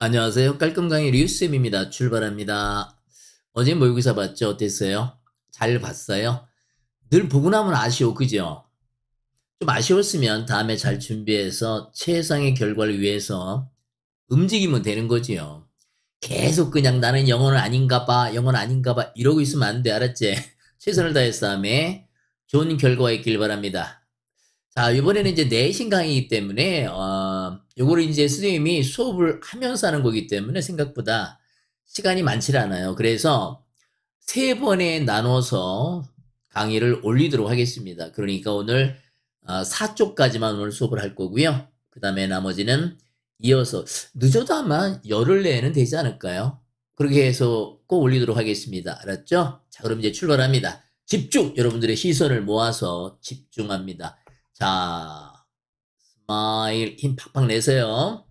안녕하세요. 깔끔강의 류쌤입니다. 출발합니다. 어제 모의고사 봤죠? 어땠어요? 잘 봤어요? 늘 보고 나면 아쉬워, 그죠? 좀 아쉬웠으면 다음에 잘 준비해서 최상의 결과를 위해서 움직이면 되는 거지요. 계속 그냥 나는 영어는 아닌가 봐, 영어는 아닌가 봐 이러고 있으면 안 돼, 알았지? 최선을 다해서 다음에 좋은 결과가 있길 바랍니다. 자, 이번에는 이제 내신 강의이기 때문에, 요거를 이제 선생님이 수업을 하면서 하는 거기 때문에 생각보다 시간이 많지 않아요. 그래서 세 번에 나눠서 강의를 올리도록 하겠습니다. 그러니까 오늘 4쪽까지만 오늘 수업을 할 거고요. 그 다음에 나머지는 이어서 늦어도 아마 열흘 내에는 되지 않을까요? 그렇게 해서 꼭 올리도록 하겠습니다. 알았죠? 자, 그럼 이제 출발합니다. 집중! 여러분들의 시선을 모아서 집중합니다. 자, 스마일 힘 팍팍 내세요.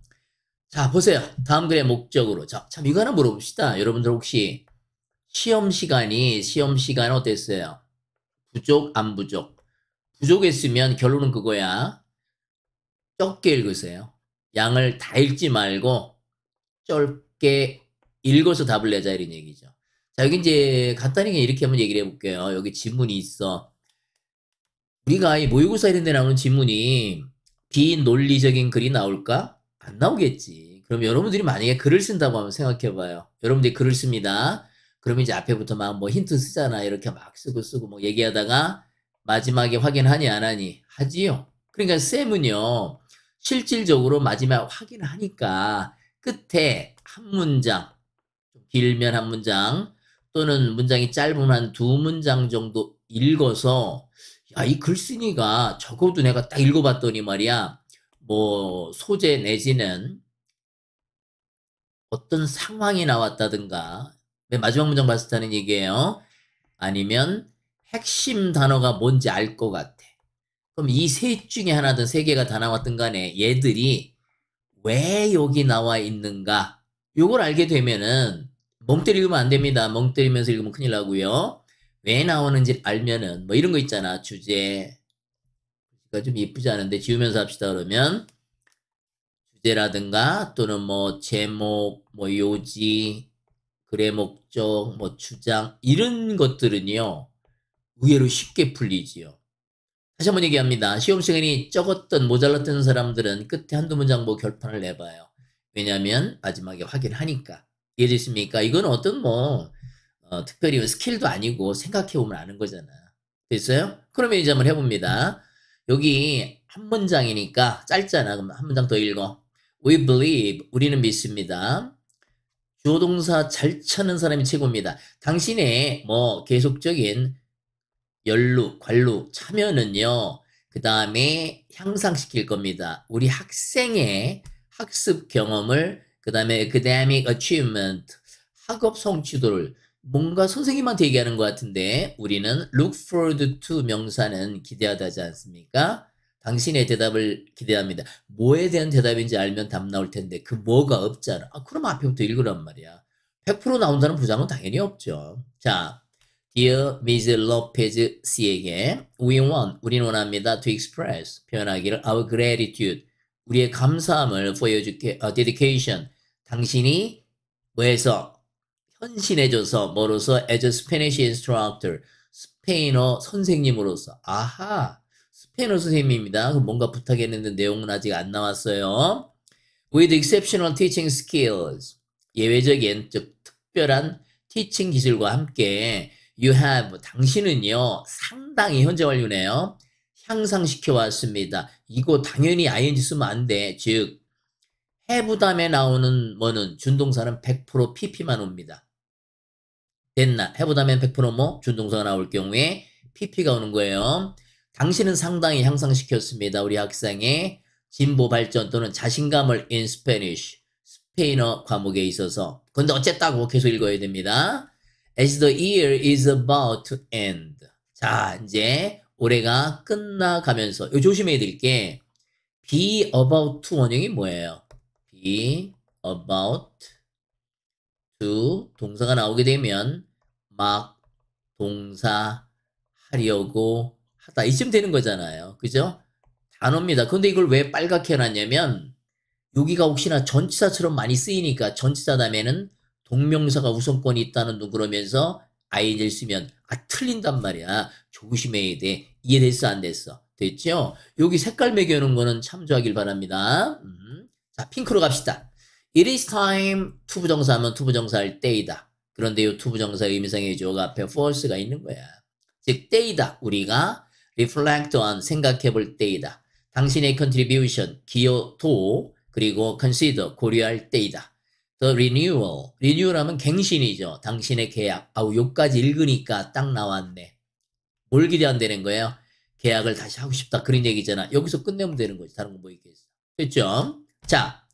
자, 보세요. 다음 글의 목적으로. 자, 참 이거 하나 물어봅시다. 여러분들 혹시 시험 시간 어땠어요? 부족, 안 부족? 부족했으면 결론은 그거야. 적게 읽으세요. 양을 다 읽지 말고 짧게 읽어서 답을 내자 이런 얘기죠. 자, 여기 이제 간단하게 이렇게 한번 얘기를 해볼게요. 여기 지문이 있어. 우리가 이 모의고사 이런 데 나오는 지문이 비논리적인 글이 나올까? 안 나오겠지. 그럼 여러분들이 만약에 글을 쓴다고 하면 생각해봐요. 여러분들이 글을 씁니다. 그러면 이제 앞에부터 막 뭐 힌트 쓰잖아. 이렇게 막 쓰고 뭐 얘기하다가 마지막에 확인하니 안 하니? 하지요. 그러니까 쌤은요, 실질적으로 마지막 확인하니까 끝에 한 문장, 길면 한 문장, 또는 문장이 짧으면 한 두 문장 정도 읽어서 야, 이 글쓴이가 적어도 내가 딱 읽어봤더니 말이야, 뭐 소재 내지는 어떤 상황이 나왔다든가, 맨 마지막 문장 봤을 때는 얘기예요. 아니면 핵심 단어가 뭔지 알 것 같아. 그럼 이 셋 중에 하나든 세 개가 다 나왔든 간에 얘들이 왜 여기 나와 있는가? 요걸 알게 되면은 멍 때리면 안 됩니다. 멍 때리면서 읽으면 큰일 나고요. 왜 나오는지 알면은 뭐 이런 거 있잖아. 주제. 그러니까 좀 예쁘지 않은데 지우면서 합시다 그러면 주제라든가 또는 뭐 제목, 뭐 요지, 글의 목적, 뭐 주장 이런 것들은요. 의외로 쉽게 풀리지요. 다시 한번 얘기합니다. 시험 시간이 적었던 모자랐던 사람들은 끝에 한두 문장 뭐 결판을 내봐요. 왜냐하면 마지막에 확인하니까. 이해되십니까? 이건 어떤 뭐 특별히 스킬도 아니고 생각해보면 아는 거잖아. 됐어요? 그러면 이제 한번 해봅니다. 여기 한 문장이니까 짧잖아. 그럼 한 문장 더 읽어. We believe, 우리는 믿습니다. 주어 동사 잘 찾는 사람이 최고입니다. 당신의 뭐 계속적인 연루, 관루, 참여는요, 그 다음에 향상시킬 겁니다. 우리 학생의 학습 경험을, 그 다음에 academic achievement, 학업 성취도를 뭔가 선생님한테 얘기하는 것 같은데, 우리는 look forward to 명사는 기대하다지 않습니까? 당신의 대답을 기대합니다. 뭐에 대한 대답인지 알면 답 나올 텐데, 그 뭐가 없잖아. 아, 그럼 앞에부터 읽으란 말이야. 100% 나온다는 보장은 당연히 없죠. 자, Dear Ms. Lopez C에게 우리는 원합니다. To express, 표현하기를 our gratitude, 우리의 감사함을 for your dedication, 당신이 뭐해서 헌신해줘서 뭐로서 as a Spanish instructor, 스페인어 선생님으로서. 아하, 스페인어 선생님입니다. 그럼 뭔가 부탁했는데 내용은 아직 안 나왔어요. With exceptional teaching skills, 예외적인 즉 특별한 티칭 기술과 함께 you have, 당신은요 상당히 현재 완료네요. 향상시켜 왔습니다. 이거 당연히 ing 쓰면 안 돼. 즉 have 다음에 나오는 뭐는 준동사는 100% pp만 옵니다. 됐나? have 다음에 100% 뭐? 준동사가 나올 경우에 pp가 오는 거예요. 당신은 상당히 향상시켰습니다. 우리 학생의 진보 발전 또는 자신감을 in Spanish, 스페인어 과목에 있어서. 근데 어쨌다고 계속 읽어야 됩니다. As the year is about to end. 자, 이제 올해가 끝나가면서 요 조심해야 될 게 be about to 원형이 뭐예요? be about to 동사가 나오게 되면 막 동사 하려고 하다 이쯤 되는 거잖아요. 그죠? 단어입니다. 근데 이걸 왜 빨갛게 해놨냐면 여기가 혹시나 전치사처럼 많이 쓰이니까 전치사 다음에는 동명사가 우선권이 있다는 둥 그러면서 ing를 쓰면 틀린단 말이야. 조심해야 돼. 이해됐어 안 됐어? 됐죠? 여기 색깔 매겨놓은 거는 참조하길 바랍니다. 자, 핑크로 갑시다. It is time 투부정사 하면 투부정사 할 때이다. 그런데 이 투부정사 의미상의 주어가 앞에 force가 있는 거야. 즉 때이다. 우리가 reflect on 생각해 볼 때이다. 당신의 contribution 기여도 그리고 consider 고려할 때이다. The renewal renewal 하면 갱신이죠. 당신의 계약. 요까지 읽으니까 딱 나왔네. 뭘 기대한다는 거예요? 계약을 다시 하고 싶다 그런 얘기잖아. 여기서 끝내면 되는 거지. 다른 거 뭐 있겠어. 됐죠? 자,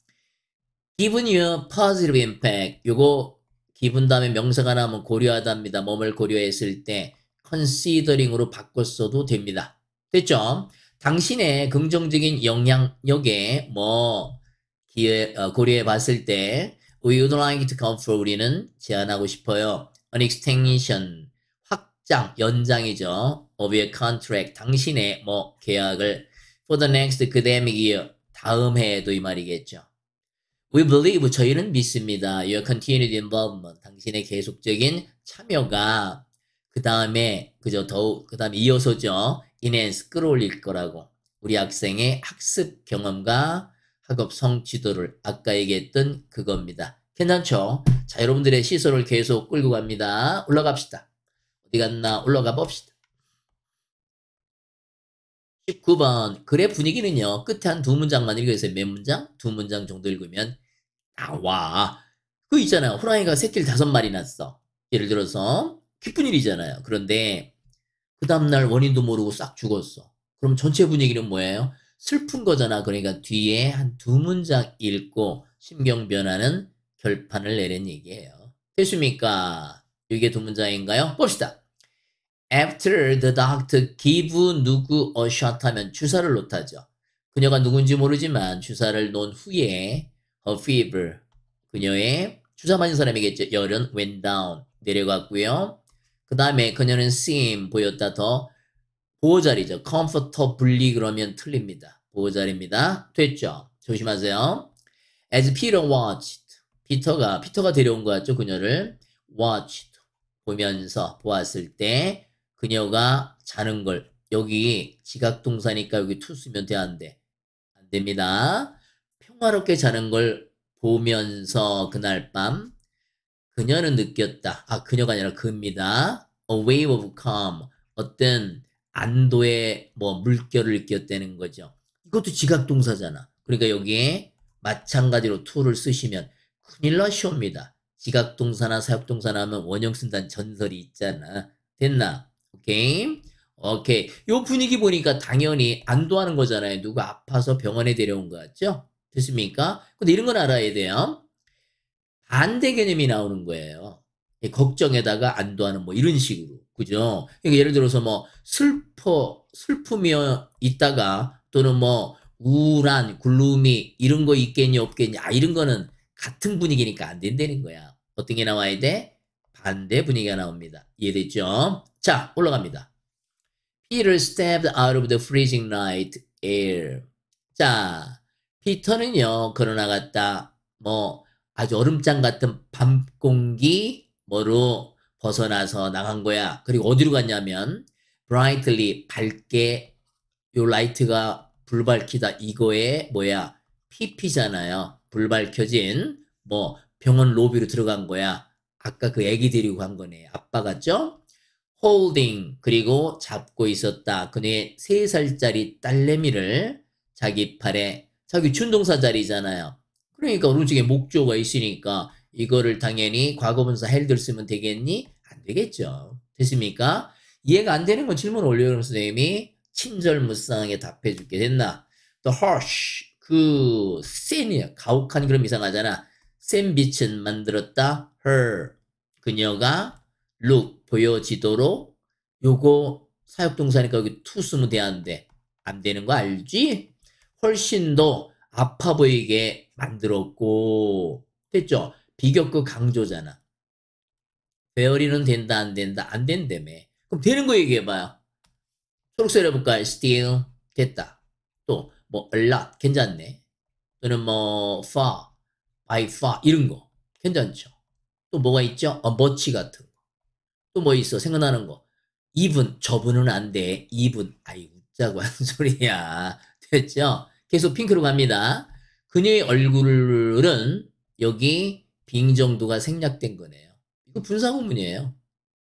given you positive impact. 요거 기분 다음에 명사가 나오면 고려하답니다. 뭐뭘 고려했을 때 considering으로 바꿨어도 됩니다. 됐죠? 당신의 긍정적인 영향력에 고려해 봤을 때 we would like to come for 우리는 제안하고 싶어요. an extension 확장, 연장이죠. of your contract 당신의 계약을 for the next academic year 다음 해에도 이 말이겠죠. We believe 저희는 믿습니다. Your continued involvement 당신의 계속적인 참여가 그 다음에 그 다음에 이어서죠. enhance 끌어올릴 거라고. 우리 학생의 학습 경험과 학업 성취도를 아까 얘기했던 그겁니다. 괜찮죠? 자, 여러분들의 시선을 계속 끌고 갑니다. 올라갑시다. 어디 갔나? 올라가 봅시다. 19번 글의 분위기는요. 끝에 한 두 문장만 읽어주세요. 몇 문장? 두 문장 정도 읽으면 나와. 그 있잖아요. 호랑이가 새끼를 5마리 낳았어. 예를 들어서 기쁜 일이잖아요. 그런데 그 다음날 원인도 모르고 싹 죽었어. 그럼 전체 분위기는 뭐예요? 슬픈 거잖아. 그러니까 뒤에 한 두 문장 읽고 심경 변화는 결판을 내는 얘기예요. 됐습니까? 이게 두 문장인가요? 봅시다. After the doctor give 누구 a shot 하면 주사를 놓다죠. 그녀가 누군지 모르지만 주사를 놓은 후에 her fever 그녀의 주사 맞은 사람이겠죠. 열은 went down 내려갔고요. 그 다음에 그녀는 seem 보였다 더 보호자리죠. comfortably 그러면 틀립니다. 보호자리입니다. 됐죠? 조심하세요. As Peter watched 피터가 데려온 거 같죠? 그녀를 watched 보면서 보았을 때 그녀가 자는 걸 여기 지각동사니까 여기 to 쓰면 돼 안 돼? 안 됩니다. 평화롭게 자는 걸 보면서 그날 밤 그녀는 느꼈다. 그녀가 아니라 그입니다. A wave of calm 어떤 안도의 물결을 느꼈다는 거죠. 이것도 지각동사잖아. 그러니까 여기에 마찬가지로 to를 쓰시면 큰일 나시옵니다. 지각동사나 사역동사나 하면 원형 쓴다는 전설이 있잖아. 됐나? 오케이? 오케이. 요 분위기 보니까 당연히 안도하는 거잖아요. 누가 아파서 병원에 데려온 거 같죠? 됐습니까? 근데 이런 건 알아야 돼요. 반대 개념이 나오는 거예요. 걱정에다가 안도하는 이런 식으로. 그죠? 그러니까 예를 들어서 슬프며 있다가 또는 우울한, 글루미 이런 거 있겠니 없겠니 이런 거는 같은 분위기니까 안 된다는 거야. 어떤 게 나와야 돼? 반대 분위기가 나옵니다. 이해됐죠? 자, 올라갑니다. Peter stepped out of the freezing night air. 자, 피터는요, 걸어나갔다. 아주 얼음장 같은 밤 공기 뭐로 벗어나서 나간 거야. 그리고 어디로 갔냐면 brightly 밝게 요 라이트가 불 밝히다 이거에 PP잖아요. 불 밝혀진 병원 로비로 들어간 거야. 아까 그 애기 데리고 간 거네. 아빠 같죠? holding 그리고 잡고 있었다. 그녀의 3살짜리 딸내미를 자기 팔에 자기 준동사 자리잖아요. 그러니까 오른쪽에 목조가 있으니까 이거를 당연히 과거분사 헬드를 쓰면 되겠니? 안 되겠죠. 됐습니까? 이해가 안 되는 건 질문 올려주면 선생님이 친절무쌍하게 답해 줄게. 됐나? The harsh 센이야. 가혹한 그럼 이상하잖아. 센 빛은 만들었다. her 그녀가 look 보여지도록 요거 사역동사니까 여기 to 쓰면 돼야하는데 안 되는 거 알지? 훨씬 더 아파 보이게 만들었고 됐죠? 비교급 강조잖아. 베어리는 된다 안 된다 안 된다며. 그럼 되는 거 얘기해봐요. 초록색 해볼까요? still 됐다. 또 a lot 괜찮네. 또는 뭐 far, by far 이런 거 괜찮죠. 또 뭐가 있죠? much 같은 거. 또 뭐 있어? 생각나는 거. even 저분은 안 돼. even 아이 웃자고 하는 소리야. 됐죠? 계속 핑크로 갑니다. 그녀의 얼굴은 여기 빙정도가 생략된 거네요. 이거 분사구문이에요.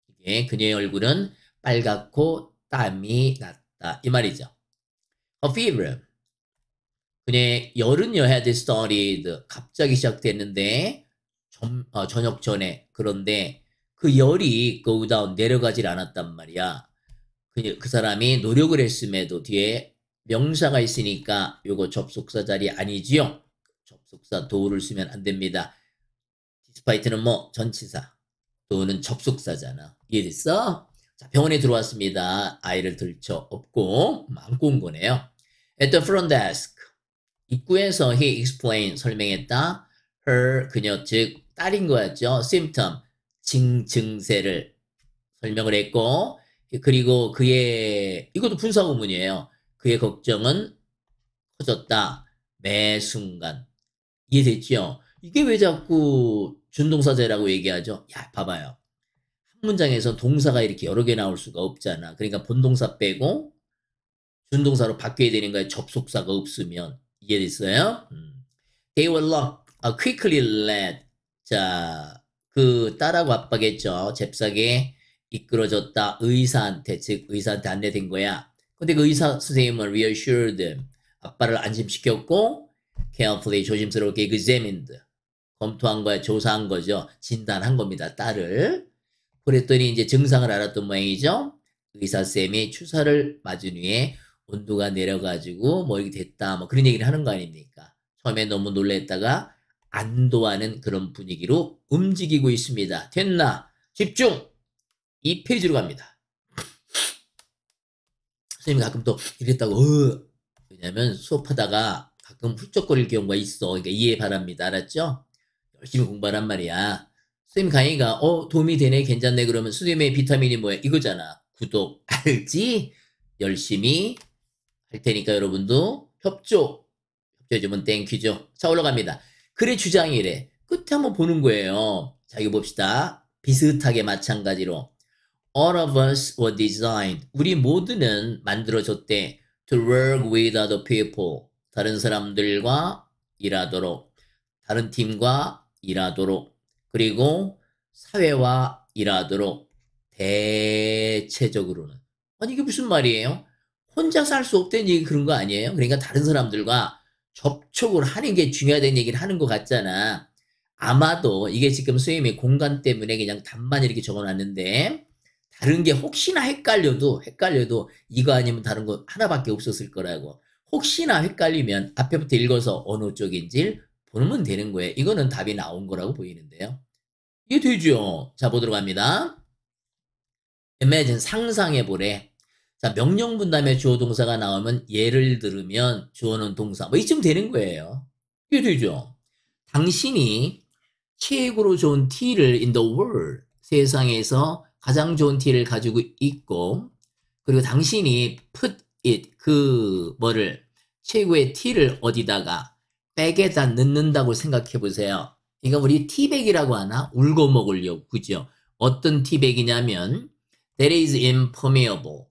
이게 그녀의 얼굴은 빨갛고 땀이 났다. 이 말이죠. A fever. 그녀의 열은요 had started. 갑자기 시작됐는데 저녁 전에. 그런데 그 열이 go down 내려가질 않았단 말이야. 그 사람이 노력을 했음에도 뒤에 명사가 있으니까 요거 접속사 자리 아니지요. 접속사 do를 쓰면 안 됩니다. despite는 뭐 전치사. do는 접속사잖아. 이해됐어? 자, 병원에 들어왔습니다. 아이를 들쳐 업고 안고 온 거네요. At the front desk. 입구에서 he explained 설명했다. her 그녀 즉 딸인 거였죠. symptom 증세를 설명을 했고 그리고 그의 이것도 분사구문이에요. 그의 걱정은 커졌다. 매 순간. 이해됐죠? 이게 왜 자꾸 준동사제라고 얘기하죠? 야, 봐봐요. 한 문장에서 동사가 이렇게 여러 개 나올 수가 없잖아. 그러니까 본동사 빼고 준동사로 바뀌어야 되는 거야. 접속사가 없으면. 이해됐어요? They were quickly led. 자, 그 딸하고 아빠겠죠. 잽싸게 이끌어졌다. 의사한테, 즉 의사한테 안내된 거야. 근데 그 의사 선생님은 reassured. 아빠를 안심시켰고 carefully 조심스럽게 examined. 검토한 거야. 조사한 거죠. 진단한 겁니다. 딸을. 그랬더니 이제 증상을 알았던 모양이죠. 의사쌤이 주사를 맞은 후에 온도가 내려가지고 뭐 이렇게 됐다. 뭐 그런 얘기를 하는 거 아닙니까? 처음에 너무 놀랬다가 안도하는 그런 분위기로 움직이고 있습니다. 됐나? 집중! 2페이지로 갑니다. 선생님이 가끔 또 이랬다고 왜냐면 수업하다가 가끔 훌쩍거릴 경우가 있어. 그러니까 이해 바랍니다. 알았죠? 열심히 공부하란 말이야. 선생님 강의가 도움이 되네 괜찮네 그러면 선생님의 비타민이 뭐야? 이거잖아. 구독 알지? 열심히 할 테니까 여러분도 협조해주면 땡큐죠. 자 올라갑니다. 글의 주장이래. 끝에 한번 보는 거예요. 자 이거 봅시다. 비슷하게 마찬가지로 All of us were designed. 우리 모두는 만들어졌대. To work with other people. 다른 사람들과 일하도록. 다른 팀과 일하도록. 그리고 사회와 일하도록. 대체적으로는. 아니 이게 무슨 말이에요? 혼자서 할 수 없다는 얘기 그런 거 아니에요? 그러니까 다른 사람들과 접촉을 하는 게 중요하다는 얘기를 하는 것 같잖아. 아마도 이게 지금 선생님이 공간 때문에 그냥 답만 이렇게 적어놨는데 다른 게 혹시나 헷갈려도 이거 아니면 다른 거 하나밖에 없었을 거라고. 혹시나 헷갈리면 앞에부터 읽어서 어느 쪽인지 보면 되는 거예요. 이거는 답이 나온 거라고 보이는데요. 이게 되죠? 자 보도록 합니다. imagine 상상해보래. 자 명령문 다음에 주어 동사가 나오면 예를 들으면 주어는 동사 뭐 이쯤 되는 거예요. 이게 되죠? 당신이 최고로 좋은 티를 in the world 세상에서 가장 좋은 티를 가지고 있고 그리고 당신이 put it 뭐를 최고의 티를 어디다가 백에다 넣는다고 생각해 보세요. 이거 우리 티백이라고 하나? 울고 먹으려고 그죠? 어떤 티백이냐면 that is impermeable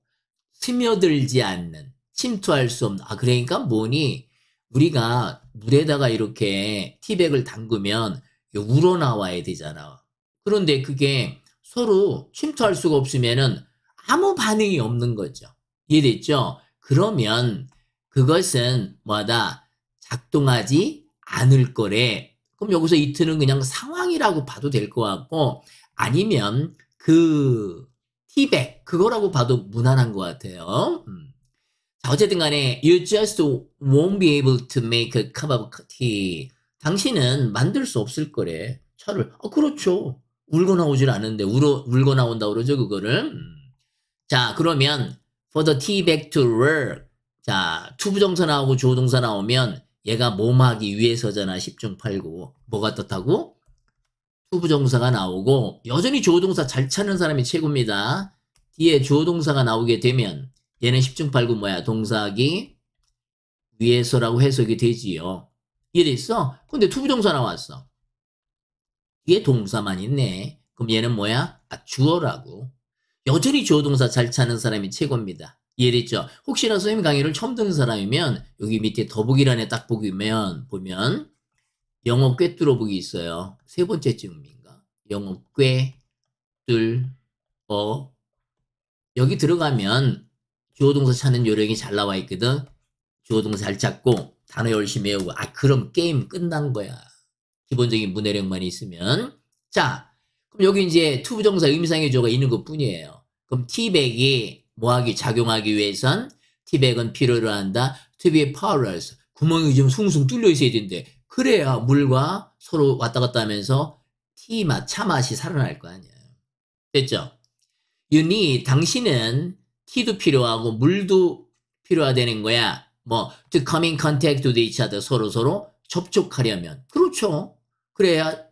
스며들지 않는 침투할 수 없는 그러니까 뭐니 우리가 물에다가 이렇게 티백을 담그면 우러나와야 되잖아. 그런데 그게 서로 침투할 수가 없으면은 아무 반응이 없는 거죠. 이해됐죠? 그러면 그것은 뭐다? 작동하지 않을 거래. 그럼 여기서 이트는 그냥 상황이라고 봐도 될 것 같고 아니면 그 티백 그거라고 봐도 무난한 것 같아요. 자 어쨌든 간에 You just won't be able to make a cup of tea. 당신은 만들 수 없을 거래. 차를. 그렇죠. 울고 나오질 않은데 울고 나온다 그러죠 그거를. 자 그러면 for the tea bag to work. 자 투부정사 나오고 주어동사 나오면 얘가 뭐하기 위해서잖아. 10중 8구. 뭐가 떴다고? 투부정사가 나오고 여전히 주어동사 잘 찾는 사람이 최고입니다. 뒤에 주어동사가 나오게 되면 얘는 10중 8구 뭐야? 동사하기 위해서라고 해석이 되지요. 이해됐어? 근데 투부정사 나왔어. 뒤에 동사만 있네. 그럼 얘는 뭐야? 아, 주어라고. 여전히 주어 동사 잘 찾는 사람이 최고입니다. 이해됐죠? 혹시나 선생님 강의를 처음 듣는 사람이면 여기 밑에 더보기란에 딱 보면 영어 꿰뚫어보기 있어요. 세 번째 질문인가? 영어 꿰뚫어. 여기 들어가면 주어 동사 찾는 요령이 잘 나와 있거든. 주어 동사 잘 찾고 단어 열심히 외우고 그럼 게임 끝난 거야. 기본적인 문해력만 있으면. 자, 그럼 여기 이제 투부정사 의미상의 주어가 있는 것 뿐이에요. 그럼 티백이 뭐하기 작용하기 위해선 티백은 필요로 한다. To be porous. 구멍이 좀 숭숭 뚫려 있어야 된대. 그래야 물과 서로 왔다 갔다 하면서 티맛, 차맛이 살아날 거 아니야. 됐죠? You need, 당신은 티도 필요하고 물도 필요하다는 거야. 뭐 to come in contact with each other, 서로 접촉하려면. 그렇죠. 그래야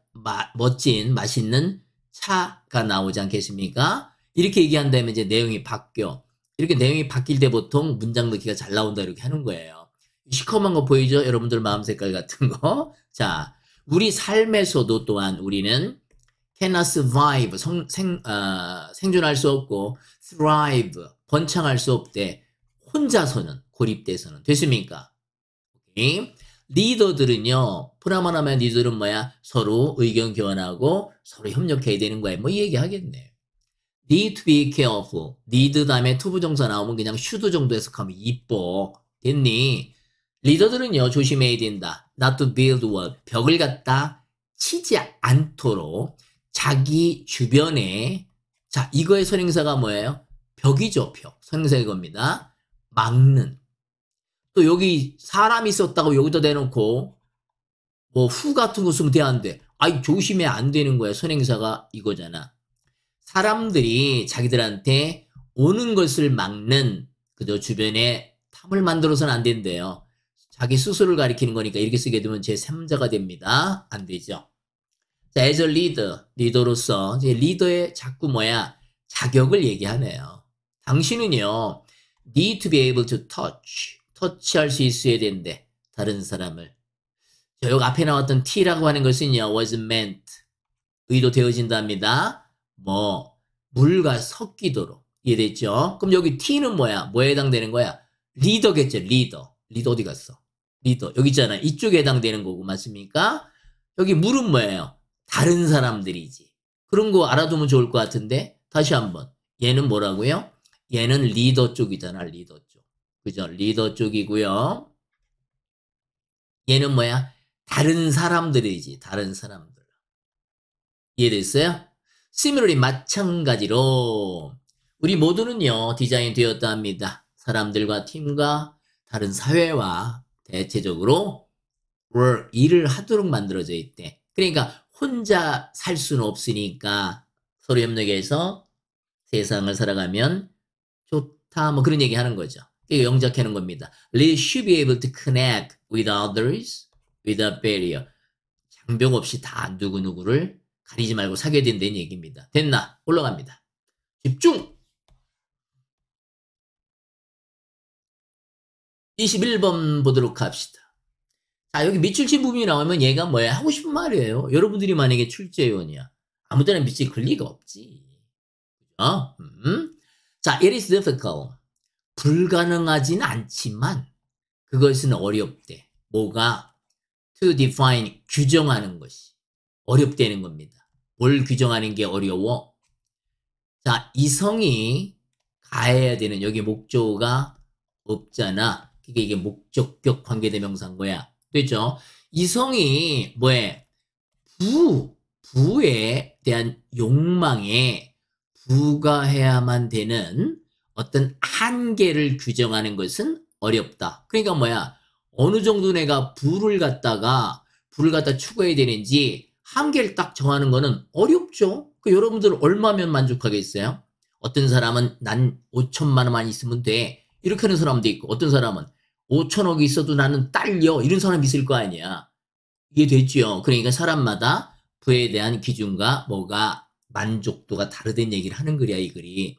멋진 맛있는 차가 나오지 않겠습니까? 이렇게 얘기한다면 이제 내용이 바뀌어. 이렇게 내용이 바뀔 때 보통 문장 넣기가 잘 나온다 이렇게 하는 거예요. 시커먼 거 보이죠? 여러분들 마음 색깔 같은 거. 자, 우리 삶에서도 또한 우리는 cannot survive, 생존할 수 없고 thrive, 번창할 수 없대. 혼자서는, 고립돼서는. 됐습니까? 오케이. 리더들은요, 프라마나면 리더들은 뭐야? 서로 의견 교환하고 서로 협력해야 되는 거야. 뭐 이 얘기 하겠네. need to be careful. need 다음에 투부정사 나오면 그냥 should 정도 해석하면 이뻐. 됐니? 리더들은요, 조심해야 된다. not to build wall. 벽을 갖다 치지 않도록 자기 주변에, 자, 이거의 선행사가 뭐예요? 벽이죠, 벽. 선행사 이겁니다. 막는. 또 여기 사람이 있었다고 여기다 대놓고 뭐 후 같은 거 쓰면 돼, 안 돼? 조심해 안 되는 거야. 선행사가 이거잖아. 사람들이 자기들한테 오는 것을 막는 그저 주변에 탐을 만들어서는 안 된대요. 자기 스스로를 가리키는 거니까 이렇게 쓰게 되면 제3자가 됩니다. 안 되죠. 자, as a leader, 리더로서 이제 리더의 자꾸 뭐야? 자격을 얘기하네요. 당신은요, need to be able to 터치할 수 있어야 된대. 다른 사람을. 자, 여기 앞에 나왔던 T라고 하는 것은요, was meant, 의도되어진답니다. 뭐, 물과 섞이도록. 이해됐죠? 그럼 여기 T는 뭐야? 뭐에 해당되는 거야? 리더겠죠, 리더. 리더 어디 갔어? 리더. 여기 있잖아. 이쪽에 해당되는 거고, 맞습니까? 여기 물은 뭐예요? 다른 사람들이지. 그런 거 알아두면 좋을 것 같은데, 다시 한번. 얘는 뭐라고요? 얘는 리더 쪽이잖아, 리더 쪽. 그죠? 리더 쪽이고요. 얘는 뭐야? 다른 사람들이지, 다른 사람들. 이해됐어요? similarly, 마찬가지로 우리 모두는요, 디자인 되었다 합니다. 사람들과 팀과 다른 사회와 대체적으로 일을 하도록 만들어져 있대. 그러니까 혼자 살 수는 없으니까 서로 협력해서 세상을 살아가면 좋다, 뭐 그런 얘기 하는 거죠. 이거 영작하는 겁니다. They should be able to connect with others without barrier. 장벽 없이 다 누구누구를 가리지 말고 사귀어야 된다는 얘기입니다. 됐나? 올라갑니다. 집중! 21번 보도록 합시다. 자, 여기 밑줄친 부분이 나오면 얘가 뭐야? 하고 싶은 말이에요. 여러분들이 만약에 출제위원이야. 아무 때나 밑줄 글 리가 없지. 그죠? 자, it is difficult. 불가능하진 않지만 그것은 어렵대. 뭐가? to define, 규정하는 것이. 어렵다는 겁니다. 뭘 규정하는 게 어려워? 자, 이성이 가해야 되는 여기 목적어가 없잖아. 그게 이게 목적격 관계대명사인 거야. 됐죠? 이성이 뭐에? 부에 대한 욕망에 부가해야만 되는 어떤 한계를 규정하는 것은 어렵다. 그러니까 뭐야? 어느 정도 내가 부를 갖다 추구해야 되는지 한계를 딱 정하는 거는 어렵죠. 여러분들 얼마면 만족하겠어요? 어떤 사람은 난 5천만 원만 있으면 돼. 이렇게 하는 사람도 있고, 어떤 사람은 5천억이 있어도 나는 딸려. 이런 사람이 있을 거 아니야. 이게 됐죠. 그러니까 사람마다 부에 대한 기준과 뭐가 만족도가 다르다는 얘기를 하는 글이야, 이 글이.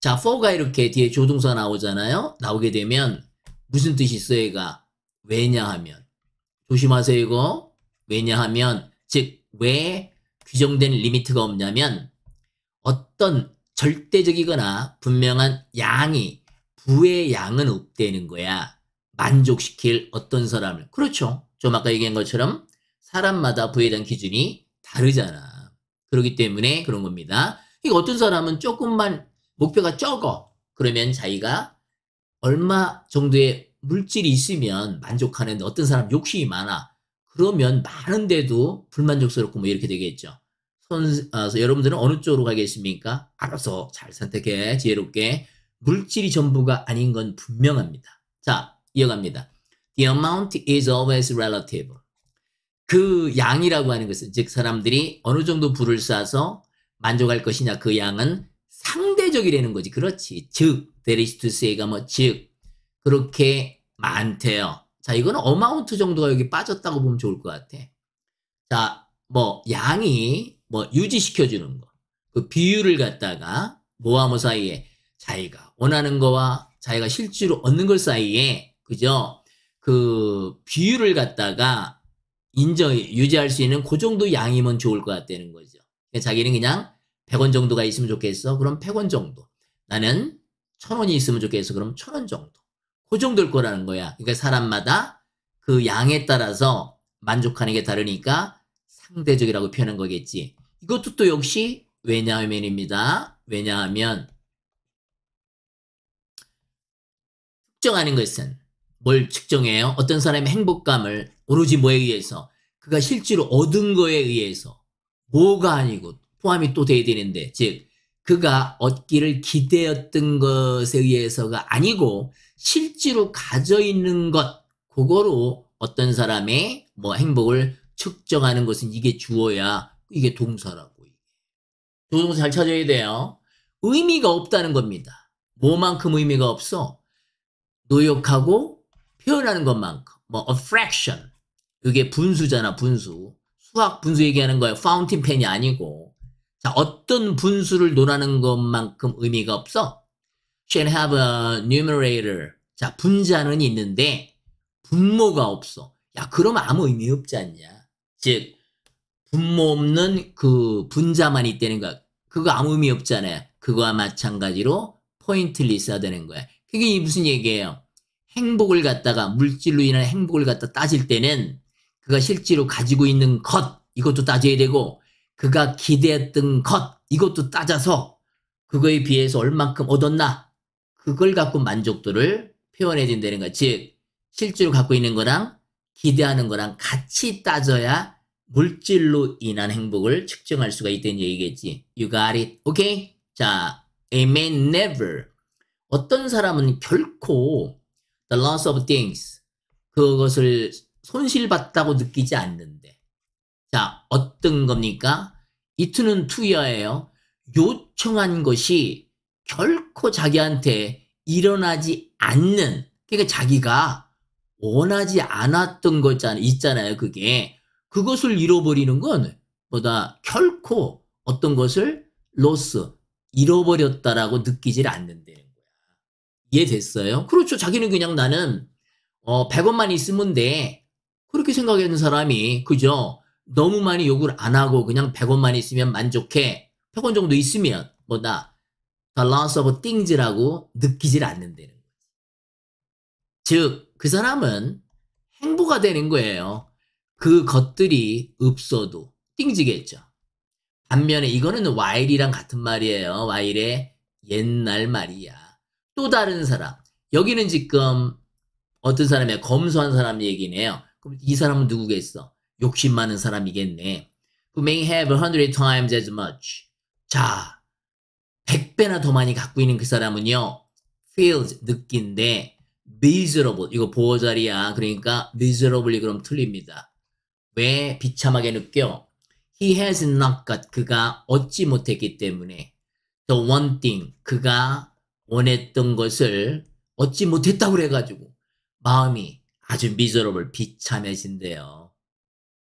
자, for가 이렇게 뒤에 조동사 나오잖아요. 나오게 되면 무슨 뜻이 있어, 얘가? 왜냐하면. 조심하세요, 이거. 왜냐하면, 즉, 왜 규정된 리미트가 없냐면, 어떤 절대적이거나 분명한 양이, 부의 양은 없다는 거야. 만족시킬 어떤 사람을. 그렇죠. 좀 아까 얘기한 것처럼 사람마다 부에 대한 기준이 다르잖아. 그렇기 때문에 그런 겁니다. 그러니까 어떤 사람은 조금만 목표가 적어. 그러면 자기가 얼마 정도의 물질이 있으면 만족하는데 어떤 사람 욕심이 많아. 그러면 많은데도 불만족스럽고 뭐 이렇게 되겠죠. 여러분들은 어느 쪽으로 가겠습니까? 알아서 잘 선택해. 지혜롭게. 물질이 전부가 아닌 건 분명합니다. 자, 이어갑니다. The amount is always relative. 그 양이라고 하는 것은 즉 사람들이 어느 정도 부를 쌓아서 만족할 것이냐 그 양은 상대적이라는 거지. 그렇지. 즉 there is to say가 뭐 즉 그렇게 많대요. 자 이거는 amount 정도가 여기 빠졌다고 보면 좋을 것 같아. 자 뭐 양이 뭐 유지시켜주는 거. 그 비율을 갖다가 뭐와 뭐 사이에 자기가 원하는 거와 자기가 실제로 얻는 것 사이에 그죠? 그 비율을 갖다가 유지할 수 있는 그 정도 양이면 좋을 것 같다는 거죠. 자기는 그냥 100원 정도가 있으면 좋겠어. 그럼 100원 정도. 나는 1000원이 있으면 좋겠어. 그럼 1000원 정도. 그 정도일 거라는 거야. 그러니까 사람마다 그 양에 따라서 만족하는 게 다르니까 상대적이라고 표현한 거겠지. 이것도 또 역시 왜냐하면입니다. 왜냐하면 측정하는 것은 뭘 측정해요? 어떤 사람의 행복감을 오로지 뭐에 의해서 그가 실제로 얻은 거에 의해서 뭐가 아니고 포함이 또 돼야 되는데 즉 그가 얻기를 기대했던 것에 의해서가 아니고 실제로 가져 있는 것 그거로 어떤 사람의 뭐 행복을 측정하는 것은 이게 주어야 이게 동사라고. 조동사 잘 찾아야 돼요. 의미가 없다는 겁니다. 뭐만큼 의미가 없어? 노력하고 표현하는 것만큼 뭐 a fraction 이게 분수잖아. 분수. 수학 분수 얘기하는 거예요. 파운틴 펜이 아니고. 자 어떤 분수를 논하는 것만큼 의미가 없어? Shall have a numerator. 자 분자는 있는데 분모가 없어. 야 그러면 아무 의미 없지 않냐. 즉 분모 없는 그 분자만 있다는 거야. 그거 아무 의미 없잖아요. 그거와 마찬가지로 포인트리스가 되는 거야. 그게 무슨 얘기예요? 행복을 갖다가 물질로 인한 행복을 갖다 따질 때는 그가 실제로 가지고 있는 것 이것도 따져야 되고 그가 기대했던 것 이것도 따져서 그거에 비해서 얼만큼 얻었나 그걸 갖고 만족도를 표현해 준다는 거야. 즉 실제로 갖고 있는 거랑 기대하는 거랑 같이 따져야 물질로 인한 행복을 측정할 수가 있다는 얘기겠지. You got it? 오케이? 자, a man never 어떤 사람은 결코 the loss of things 그것을 손실받다고 느끼지 않는데 자, 어떤 겁니까? 이트는 투여예요. 요청한 것이 결코 자기한테 일어나지 않는 그러니까 자기가 원하지 않았던 거 있잖아요. 그것을 잃어버리는 건 뭐다 결코 어떤 것을 로스 잃어버렸다라고 느끼질 않는다는 거야. 이해됐어요? 그렇죠. 자기는 그냥 나는 100원만 있으면 돼. 그렇게 생각하는 사람이 그죠? 너무 많이 요구를 안 하고 그냥 100원만 있으면 만족해. 100원 정도 있으면 뭐다 the loss of things라고 느끼질 않는다는 거지. 즉 그 사람은 행보가 되는 거예요. 그 것들이 없어도 띵지겠죠. 반면에 이거는 while이랑 같은 말이에요. while의 옛날 말이야. 또 다른 사람. 여기는 지금 어떤 사람이야? 검소한 사람 얘기네요. 그럼 이 사람은 누구겠어? 욕심 많은 사람이겠네. Who may have 100 times as much. 자, 100배나 더 많이 갖고 있는 그 사람은요. feels 느낀데 miserable. 이거 보호자리야. 그러니까 miserable이 그럼 틀립니다. 왜 비참하게 느껴? He has not got. 그가 얻지 못했기 때문에. The one thing. 그가 원했던 것을 얻지 못했다고 그래가지고 마음이 아주 miserable 비참해진대요.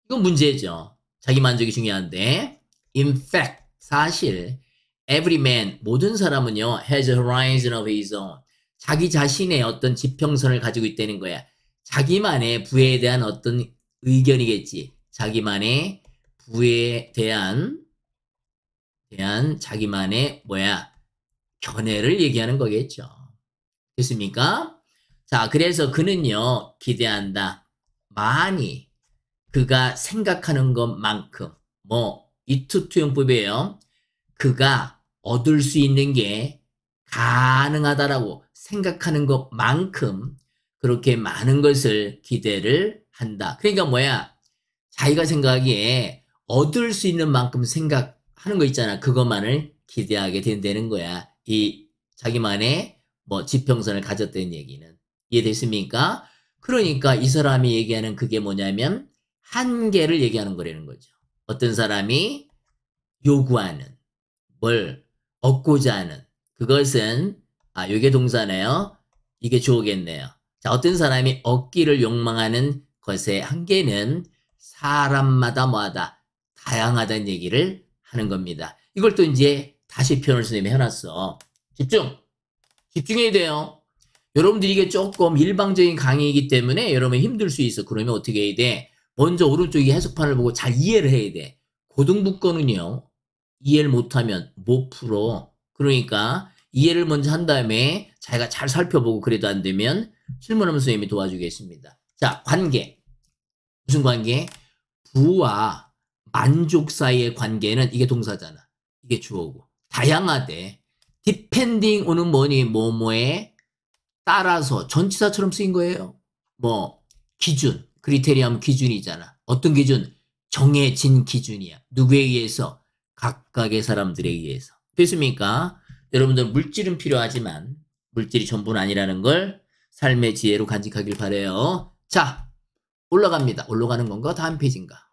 이건 문제죠. 자기 만족이 중요한데. In fact. 사실 every man. 모든 사람은요. has a horizon of his own. 자기 자신의 어떤 지평선을 가지고 있다는 거야. 자기만의 부에 대한 어떤 의견이겠지. 자기만의 부에 대한 자기만의 견해를 얘기하는 거겠죠. 됐습니까? 자, 그래서 그는요, 기대한다. 많이 그가 생각하는 것만큼 이 투투용법이에요. 그가 얻을 수 있는 게 가능하다라고 생각하는 것만큼 그렇게 많은 것을 기대를 한다. 그러니까 자기가 생각하기에 얻을 수 있는 만큼 생각하는 거 있잖아. 그것만을 기대하게 된다는 거야. 이 자기만의 지평선을 가졌다는 얘기는. 이해됐습니까? 그러니까 이 사람이 얘기하는 그게 뭐냐면 한계를 얘기하는 거라는 거죠. 어떤 사람이 요구하는 뭘 얻고자 하는 그것은 이게 동사네요. 이게 주어겠네요. 자, 어떤 사람이 얻기를 욕망하는 것의 한계는 사람마다 다양하다는 얘기를 하는 겁니다. 이걸 또 이제 다시 표현을 선생님이 해놨어. 집중해야 돼요. 여러분들이 이게 조금 일방적인 강의이기 때문에 여러분 힘들 수 있어. 그러면 어떻게 해야 돼? 먼저 오른쪽에 해석판을 보고 잘 이해를 해야 돼. 고등부 거는요. 이해를 못하면 못 풀어. 그러니까 이해를 먼저 한 다음에 자기가 잘 살펴보고 그래도 안 되면 질문하면 선생님이 도와주겠습니다. 자, 관계. 무슨 관계? 부와 만족 사이의 관계는 이게 동사잖아. 이게 주어고. 다양하대. depending on은 뭐뭐에 따라서 전치사처럼 쓰인 거예요. 기준. 크리테리엄 기준이잖아. 어떤 기준? 정해진 기준이야. 누구에 의해서? 각각의 사람들에 의해서. 됐습니까? 여러분들 물질은 필요하지만 물질이 전부는 아니라는 걸 삶의 지혜로 간직하길 바라요. 자, 올라갑니다. 올라가는 건가? 다음 페이지인가?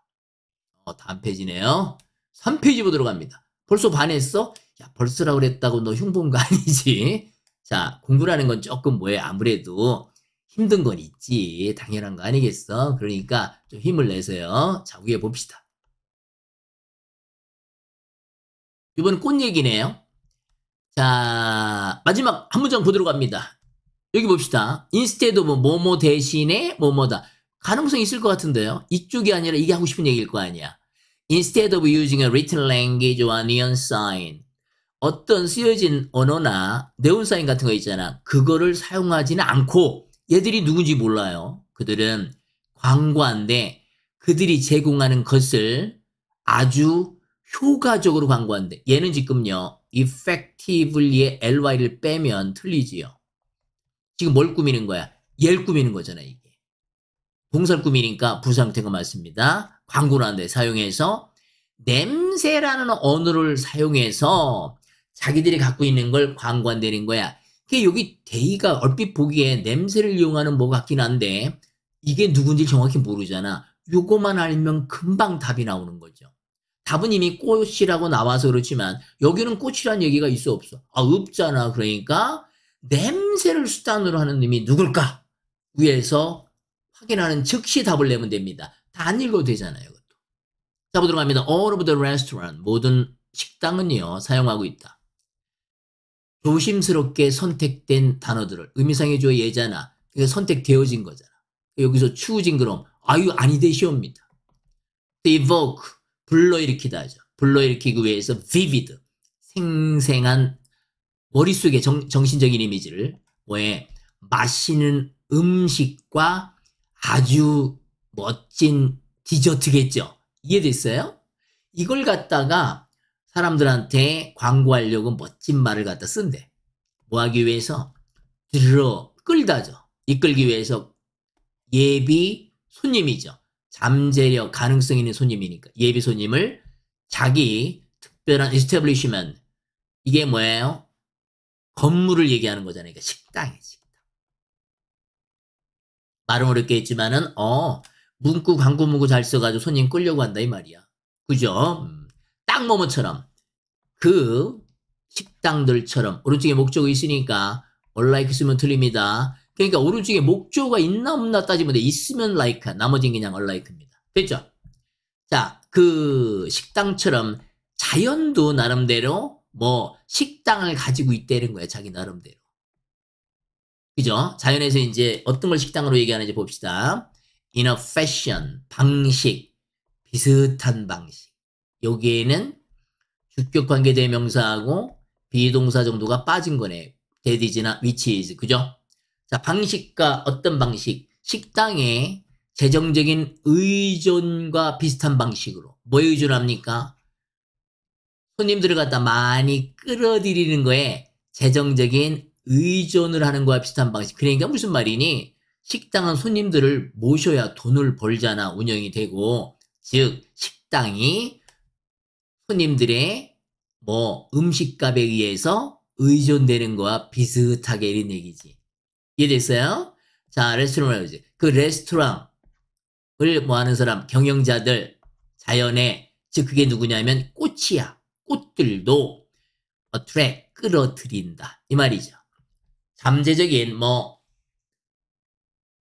다음 페이지네요. 3페이지 보도록 합니다. 벌써 반했어? 야, 벌써라고 그랬다고 너 흉본 거 아니지? 자, 공부라는 건 조금 아무래도 힘든 건 있지. 당연한 거 아니겠어? 그러니까 좀 힘을 내세요. 자, 위에 봅시다. 이번엔 꽃 얘기네요. 자, 마지막 한 문장 보도록 합니다. 여기 봅시다. instead of 뭐뭐 대신에 뭐뭐다. 가능성이 있을 것 같은데요. 이쪽이 아니라 이게 하고 싶은 얘기일 거 아니야. Instead of using a written language or neon sign. 어떤 쓰여진 언어나 네온 사인 같은 거 있잖아. 그거를 사용하지는 않고 얘들이 누군지 몰라요. 그들은 광고한데 그들이 제공하는 것을 아주 효과적으로 광고한대. 얘는 지금요. effectively의 ly를 빼면 틀리지요. 지금 뭘 꾸미는 거야? 얘를 꾸미는 거잖아 이게. 동사를 꾸미니까 부사형태가 맞습니다. 광고를 하는데 사용해서 냄새라는 언어를 사용해서 자기들이 갖고 있는 걸 광고한다는 거야. 그게 여기 데이가 얼핏 보기에 냄새를 이용하는 뭐 같긴 한데 이게 누군지 정확히 모르잖아. 요거만 알면 금방 답이 나오는 거죠. 답은 이미 꽃이라고 나와서 그렇지만 여기는 꽃이란 얘기가 있어 없어? 없잖아. 그러니까 냄새를 수단으로 하는 놈이 누굴까? 위에서 확인하는 즉시 답을 내면 됩니다. 다 안 읽어도 되잖아요. 이것도. 자, 보도록 합니다. All of the restaurant, 모든 식당은요. 사용하고 있다. 조심스럽게 선택된 단어들을 의미상의 주어 예잖아. 그러니까 선택되어진 거잖아. 여기서 추우진 그럼 아니되시옵니다. evoke, 불러일으키다 하죠. 불러일으키기 위해서 vivid, 생생한 머릿속에 정신적인 이미지를 마시는 음식과 아주 멋진 디저트겠죠. 이해됐어요? 이걸 갖다가 사람들한테 광고하려고 멋진 말을 갖다 쓴대. 뭐 하기 위해서? 끌다죠. 이끌기 위해서 예비 손님이죠. 잠재력 가능성 있는 손님이니까 예비 손님을 자기 특별한 establishment 이게 뭐예요? 건물을 얘기하는 거잖아요. 그러니까 식당이지. 말은 어렵게 했지만은 문구 광고 문구 잘 써가지고 손님 끌려고 한다 이 말이야. 그죠? 딱 뭐뭐처럼 그 식당들처럼 오른쪽에 목적어 있으니까 unlike 쓰면 틀립니다. 그러니까 오른쪽에 목적어가 있나 없나 따지면 돼. 있으면 like, 나머지는 그냥 unlike입니다. 됐죠? 자, 그 식당처럼 자연도 나름대로 식당을 가지고 있다는 거야. 자기 나름대로. 그죠? 자연에서 이제 어떤 걸 식당으로 얘기하는지 봅시다. in a fashion, 방식, 비슷한 방식. 여기에는 주격 관계 대명사하고 비동사 정도가 빠진 거네. that is나 which is. 그죠? 자, 방식과 어떤 방식? 식당에 재정적인 의존과 비슷한 방식으로. 뭐에 의존합니까? 손님들을 갖다 많이 끌어들이는 거에 재정적인 의존을 하는 거와 비슷한 방식. 그러니까 무슨 말이니? 식당은 손님들을 모셔야 돈을 벌잖아. 운영이 되고. 즉 식당이 손님들의 뭐 음식값에 의해서 의존되는 거와 비슷하게 이런 얘기지. 이해됐어요? 자, 레스토랑을 하지. 그 레스토랑을 뭐 하는 사람, 경영자들, 자연의, 즉 그게 누구냐면 꽃이야. 꽃들도 attract, 끌어들인다. 이 말이죠. 잠재적인 뭐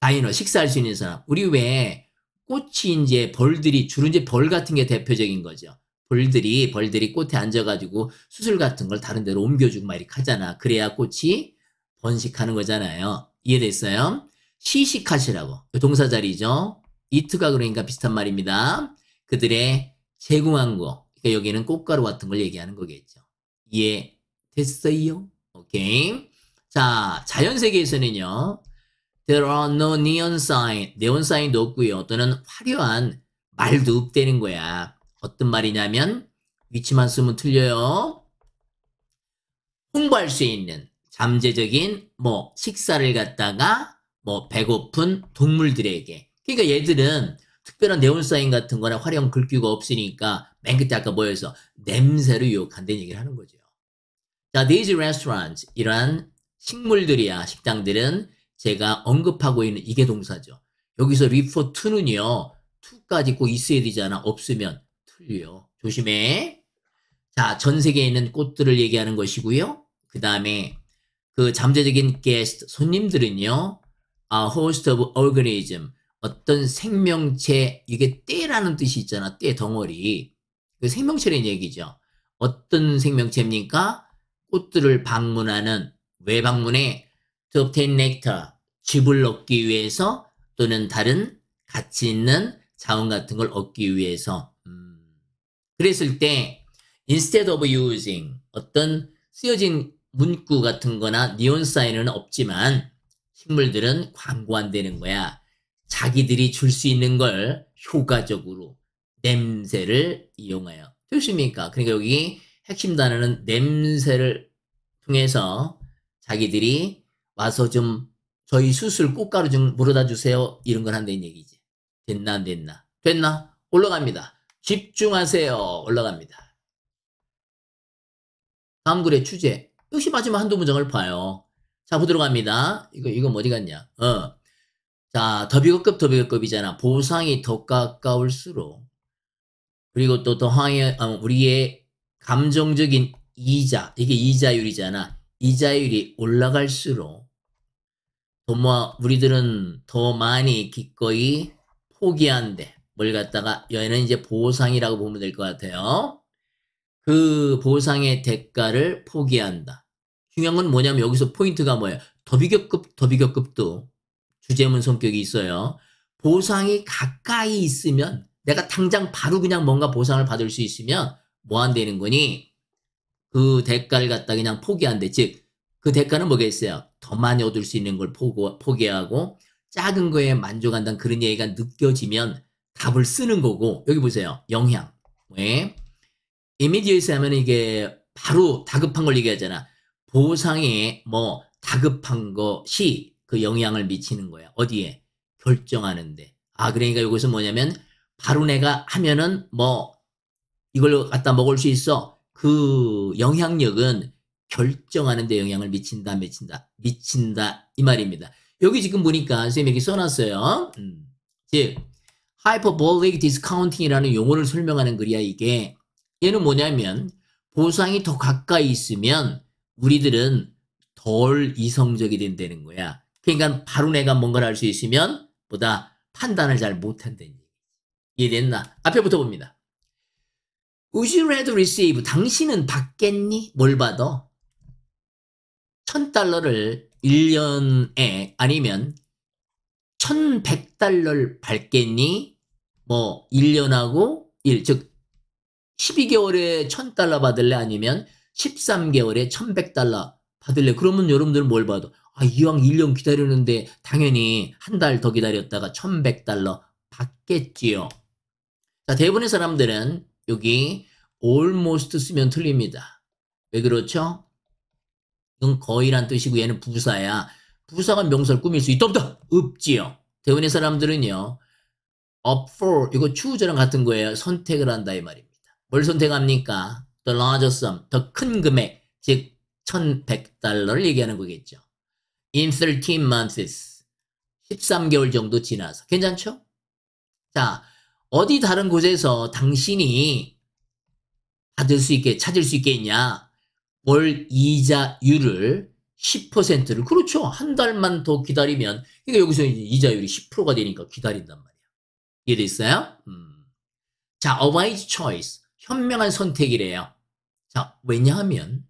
다이너, 식사할 수 있는 사람. 우리 왜 꽃이 이제 벌들이, 주로 이제 벌 같은 게 대표적인 거죠. 벌들이 꽃에 앉아가지고 수술 같은 걸 다른 데로 옮겨주고 막 이렇게 하잖아. 그래야 꽃이 번식하는 거잖아요. 이해됐어요? 시식하시라고. 동사자리죠. 이트가 그러니까 비슷한 말입니다. 그들의 제공한 거. 그러니까 여기는 꽃가루 같은 걸 얘기하는 거겠죠. 이해됐어요? 오케이. 자, 자연세계에서는요. There are no neon sign. 네온 사인도 없고요. 또는 화려한 말도 없다는 거야. 어떤 말이냐면 위치만 쓰면 틀려요. 홍보할 수 있는 잠재적인 뭐 식사를 갖다가 뭐 배고픈 동물들에게. 그러니까 얘들은 특별한 네온 사인 같은 거나 화려한 글귀가 없으니까 맨 끝에 아까 뭐여서 냄새로 유혹한다는 얘기를 하는 거죠. 자, these restaurants, 이러한 식물들이야, 식당들은 제가 언급하고 있는 이게 동사죠. 여기서 refer to는요, to까지 꼭 있어야 되잖아. 없으면 틀려. 조심해. 자, 전 세계에 있는 꽃들을 얘기하는 것이고요. 그 다음에 그 잠재적인 guest, 손님들은요, a host of organism, 어떤 생명체, 이게 떼라는 뜻이 있잖아. 떼 덩어리. 그 생명체라는 얘기죠. 어떤 생명체입니까? 꽃들을 방문하는, 왜 방문해? To obtain nectar, 즙을 얻기 위해서 또는 다른 가치 있는 자원 같은 걸 얻기 위해서. 그랬을 때 instead of using 어떤 쓰여진 문구 같은 거나 니온 사인은 없지만 식물들은 광고한다는 거야. 자기들이 줄 수 있는 걸 효과적으로 냄새를 이용하여. 됐습니까? 그러니까 여기 핵심 단어는 냄새를 통해서 자기들이 와서 좀 저희 수술 꽃가루 좀 물어다 주세요. 이런 걸 한다는 얘기지. 됐나 안 됐나? 됐나? 올라갑니다. 집중하세요. 올라갑니다. 다음 글의 주제. 역시 마지막 한두 문장을 봐요. 자, 보도록 합니다. 이거 어디 갔냐? 자, 더 비교급이잖아. 보상이 더 가까울수록. 그리고 또 더하여 우리의 감정적인 이자, 이게 이자율이잖아. 이자율이 올라갈수록 우리들은 더 많이 기꺼이 포기한대. 뭘 갖다가 얘는 이제 보상이라고 보면 될 것 같아요. 그 보상의 대가를 포기한다. 중요한 건 뭐냐면 여기서 포인트가 뭐예요? 더 비교급도 주제문 성격이 있어요. 보상이 가까이 있으면 내가 당장 바로 그냥 뭔가 보상을 받을 수 있으면 뭐 한다는 거니? 그 대가를 갖다 그냥 포기한대. 즉, 그 대가는 뭐겠어요? 더 많이 얻을 수 있는 걸 포기하고 작은 거에 만족한다는 그런 얘기가 느껴지면 답을 쓰는 거고. 여기 보세요. 영향. 왜? 이미디어에서 하면 이게 바로 다급한 걸 얘기하잖아. 보상에 뭐 다급한 것이 그 영향을 미치는 거야. 어디에? 결정하는데. 아, 그러니까 여기서 뭐냐면 바로 내가 하면은 뭐 이걸 갖다 먹을 수 있어. 그 영향력은 결정하는 데 영향을 미친다. 이 말입니다. 여기 지금 보니까 선생님이 여기 써놨어요. 즉 hyperbolic discounting이라는 용어를 설명하는 글이야. 이게 얘는 뭐냐면 보상이 더 가까이 있으면 우리들은 덜 이성적이 된다는 거야. 그러니까 바로 내가 뭔가를 할 수 있으면 보다 판단을 잘 못한다는 얘기. 이해됐나? 앞에부터 봅니다. Would you rather receive? 당신은 받겠니? 뭘 받아? $1,000를 1년에 아니면 $1,100를 받겠니? 뭐 1년하고 즉 12개월에 $1,000 받을래? 아니면 13개월에 $1,100 받을래? 그러면 여러분들은 뭘 봐도 이왕 1년 기다리는데 당연히 한 달 더 기다렸다가 $1,100 받겠지요. 자, 대부분의 사람들은 여기 almost 쓰면 틀립니다. 왜 그렇죠? 이건 거의란 뜻이고 얘는 부사야. 부사가 명사를 꾸밀 수 있다 없다? 없지요. 대부분의 사람들은요. up for 이거 choose랑 같은 거예요. 선택을 한다 이 말입니다. 뭘 선택합니까? The larger sum, 더 큰 금액, 즉 $1,100를 얘기하는 거겠죠. In 13 months, 13개월 정도 지나서. 괜찮죠? 자, 어디 다른 곳에서 당신이 찾을 수 있겠냐? 월 이자율을 10%를 그렇죠. 한 달만 더 기다리면 그러니까 여기서 이자율이 10%가 되니까 기다린단 말이야. 이해됐어요? 자, a wise choice. 현명한 선택이래요. 자, 왜냐하면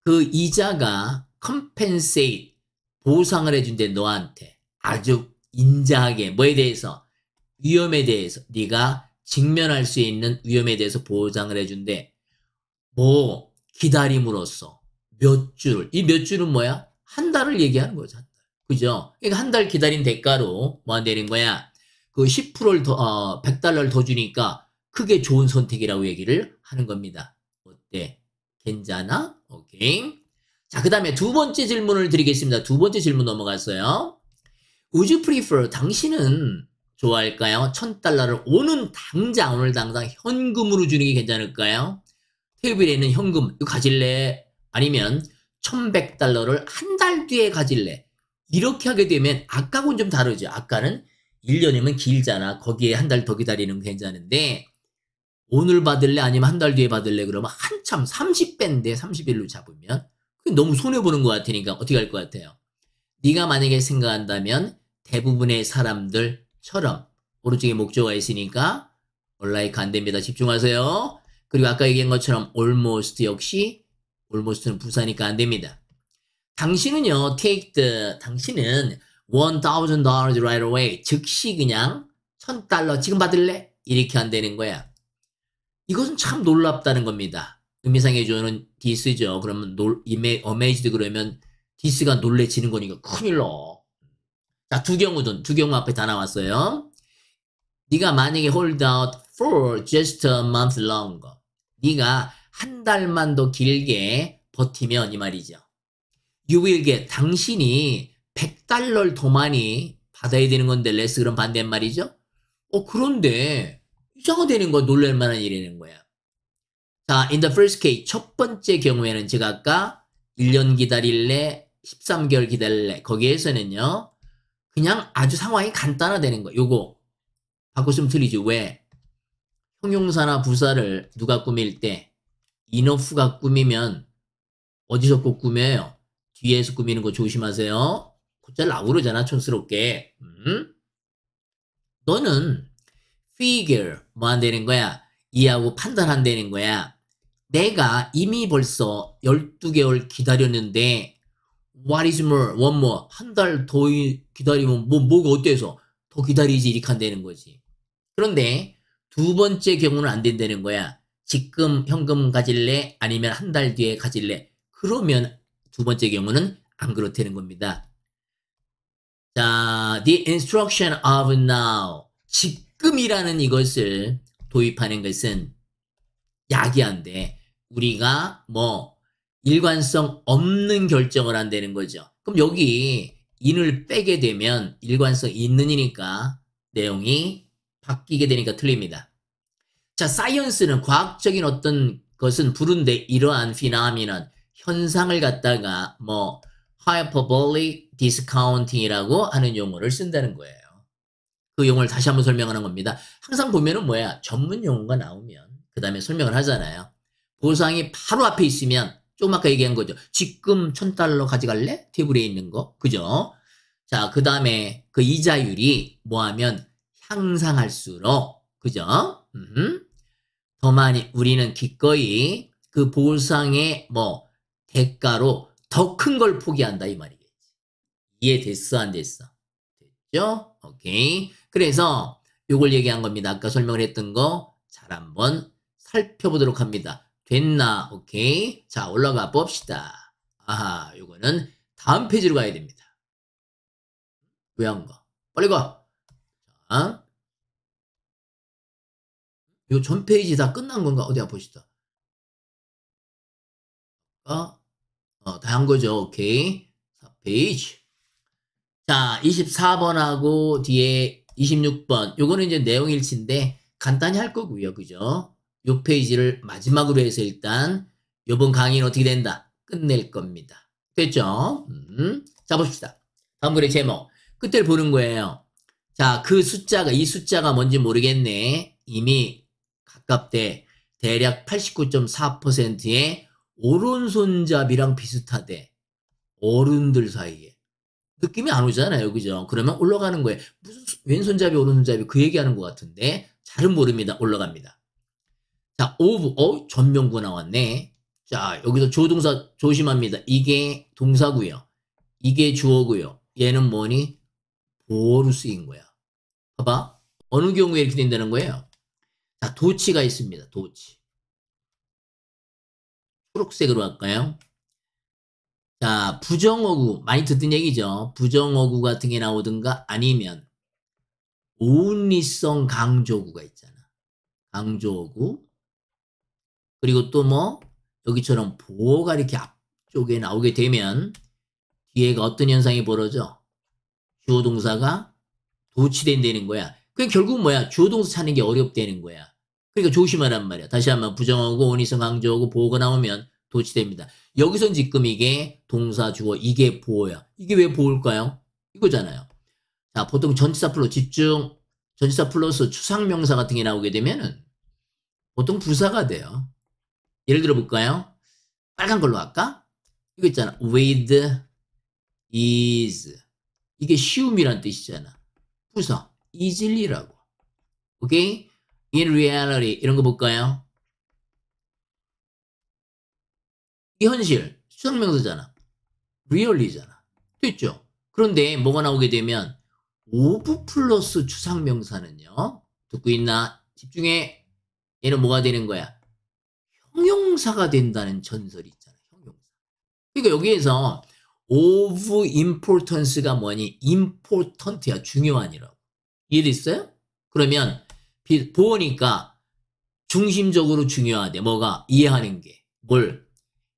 그 이자가 compensate 보상을 해준대 너한테 아주 인자하게 뭐에 대해서 위험에 대해서 네가 직면할 수 있는 위험에 대해서 보상을 해준대. 뭐 기다림으로써 몇 줄, 이 몇 줄은 뭐야? 한 달을 얘기하는 거죠. 한 달. 그죠? 그러니까 한 달 기다린 대가로 뭐 한다는 거야? 그 10%를 더, $100를 더 주니까 크게 좋은 선택이라고 얘기를 하는 겁니다. 어때? 괜찮아? 오케이. 자, 그 다음에 두 번째 질문을 드리겠습니다. 두 번째 질문 넘어갔어요. Would you prefer, 당신은 좋아할까요? $1,000를 오늘 당장 현금으로 주는 게 괜찮을까요? 테이블에 있는 현금, 이거 가질래? 아니면 $1,100를 한 달 뒤에 가질래? 이렇게 하게 되면 아까하고는 좀 다르죠. 아까는 1년이면 길잖아. 거기에 한 달 더 기다리는 건 괜찮은데 오늘 받을래? 아니면 한 달 뒤에 받을래? 그러면 한참 30배인데 30일로 잡으면 너무 손해보는 것 같으니까 어떻게 할 것 같아요? 네가 만약에 생각한다면 대부분의 사람들처럼 오른쪽에 목조가 있으니까 like 안 됩니다. 집중하세요. 그리고 아까 얘기한 것처럼 almost 역시 almost는 부사니까 안 됩니다. 당신은요, 당신은 $1,000 right away. 즉시 그냥 $1,000 지금 받을래? 이렇게 한다는 거야. 이것은 참 놀랍다는 겁니다. 의미상의 조어는 this죠. 그러면 amazed 그러면 this가 놀래지는 거니까 큰일 나. 자, 두 경우 앞에 다 나왔어요. 네가 만약에 hold out for just a month longer. 네가 한 달만 더 길게 버티면 이 말이죠. You will get, 당신이 $100를 더 많이 받아야 되는 건데 less 그럼 반대한 말이죠. 그런데 이상하다는 거 놀랄 만한 일이라는 거야. 자, in the first case, 첫 번째 경우에는 제가 아까 1년 기다릴래, 13개월 기다릴래. 거기에서는요, 그냥 아주 상황이 간단하다는 거야. 요거 바꿨으면 틀리죠. 왜? 형용사나 부사를 누가 꾸밀 때 enough가 꾸미면 어디서 꼭 꾸며요? 뒤에서 꾸미는 거 조심하세요. 곧잘 나오고 그러잖아, 촌스럽게. 너는 figure 뭐 한다는 거야? 이해하고 판단한다는 거야. 내가 이미 벌써 12개월 기다렸는데 what is more, one more, 한 달 더 기다리면 뭐가 어때서 더 기다리지 이렇게 한다는 거지. 그런데 두 번째 경우는 안 된다는 거야. 지금 현금 가질래? 아니면 한 달 뒤에 가질래? 그러면 두 번째 경우는 안 그렇다는 겁니다. 자, the instruction of now. 지금이라는 이것을 도입하는 것은 야기한데 우리가 일관성 없는 결정을 한다는 거죠. 그럼 여기 in을 빼게 되면 일관성 있는이니까 내용이 바뀌게 되니까 틀립니다. 자, 사이언스는 과학적인 어떤 것은 부른데 이러한 피나미넌 현상을 갖다가 hyperbolic discounting이라고 하는 용어를 쓴다는 거예요. 그 용어를 다시 한번 설명하는 겁니다. 항상 보면은 전문 용어가 나오면 그 다음에 설명을 하잖아요. 보상이 바로 앞에 있으면 조금 아까 얘기한 거죠. 지금 $1,000 가져갈래? 테이블에 있는 거. 그죠? 자, 그 다음에 그 이자율이 뭐하면 향상할수록, 그죠? 더 많이 우리는 기꺼이 그 보상의 대가로 더 큰 걸 포기한다 이 말이겠지. 이해됐어 안 됐어? 됐죠? 오케이. 그래서 요걸 얘기한 겁니다. 아까 설명을 했던 거 잘 한번 살펴보도록 합니다. 됐나? 오케이. 자, 올라가 봅시다. 아하, 요거는 다음 페이지로 가야 됩니다. 왜 안 가? 빨리 가. 자, 요 전 페이지 다 끝난 건가? 어디 봅시다. 다 한 거죠. 오케이. 4페이지. 자, 24번하고 뒤에 26번. 요거는 이제 내용 일치인데 간단히 할 거고요. 그죠? 요 페이지를 마지막으로 해서 일단 요번 강의는 어떻게 된다? 끝낼 겁니다. 됐죠? 자, 봅시다. 다음 글의 제목. 끝을 보는 거예요. 자, 이 숫자가 뭔지 모르겠네. 이미 가깝대. 대략 89.4%의 오른손잡이랑 비슷하대. 어른들 사이에. 느낌이 안 오잖아요. 그죠? 그러면 올라가는 거예요. 무슨 왼손잡이, 오른손잡이 그 얘기하는 것 같은데 잘은 모릅니다. 올라갑니다. 자, 전명구 나왔네. 자, 여기서 조동사 조심합니다. 이게 동사고요. 이게 주어고요. 얘는 뭐니? 보어로 쓰인 거야. 봐봐. 어느 경우에 이렇게 된다는 거예요? 자, 도치가 있습니다. 도치. 초록색으로 할까요? 자, 부정어구. 많이 듣던 얘기죠. 부정어구 같은 게 나오든가 아니면 온리성 강조어구가 있잖아. 강조어구. 그리고 또 뭐 여기처럼 보어가 이렇게 앞쪽에 나오게 되면 뒤에가 어떤 현상이 벌어져? 주어 동사가 도치된다는 거야. 그게 결국 뭐야? 주어 동사 찾는 게 어렵다는 거야. 그러니까 조심하란 말이야. 다시 한번 부정어구, 온리성 강조어구, 보어가 나오면 도치됩니다. 여기선 지금 이게 동사, 주어, 이게 보어야. 이게 왜 보어일까요? 이거잖아요. 자, 보통 전치사 플러스 집중, 전치사 플러스 추상명사 같은 게 나오게 되면은 보통 부사가 돼요. 예를 들어 볼까요? 빨간 걸로 할까? 이거 있잖아. with, is. 이게 쉬움이란 뜻이잖아. 부사. easily라고. 오케이? in reality. 이런 거 볼까요? 이 현실. 추상명사잖아. really잖아. 됐죠? 그런데 뭐가 나오게 되면 of 플러스 추상명사는요. 듣고 있나? 집중해. 얘는 뭐가 되는 거야? 형용사가 된다는 전설이 있잖아. 형용사. 그러니까 여기에서 of importance가 뭐니? important야. 중요한이라고. 이해됐어요? 그러면 보니까 중심적으로 중요하대. 뭐가? 이해하는 게. 뭘?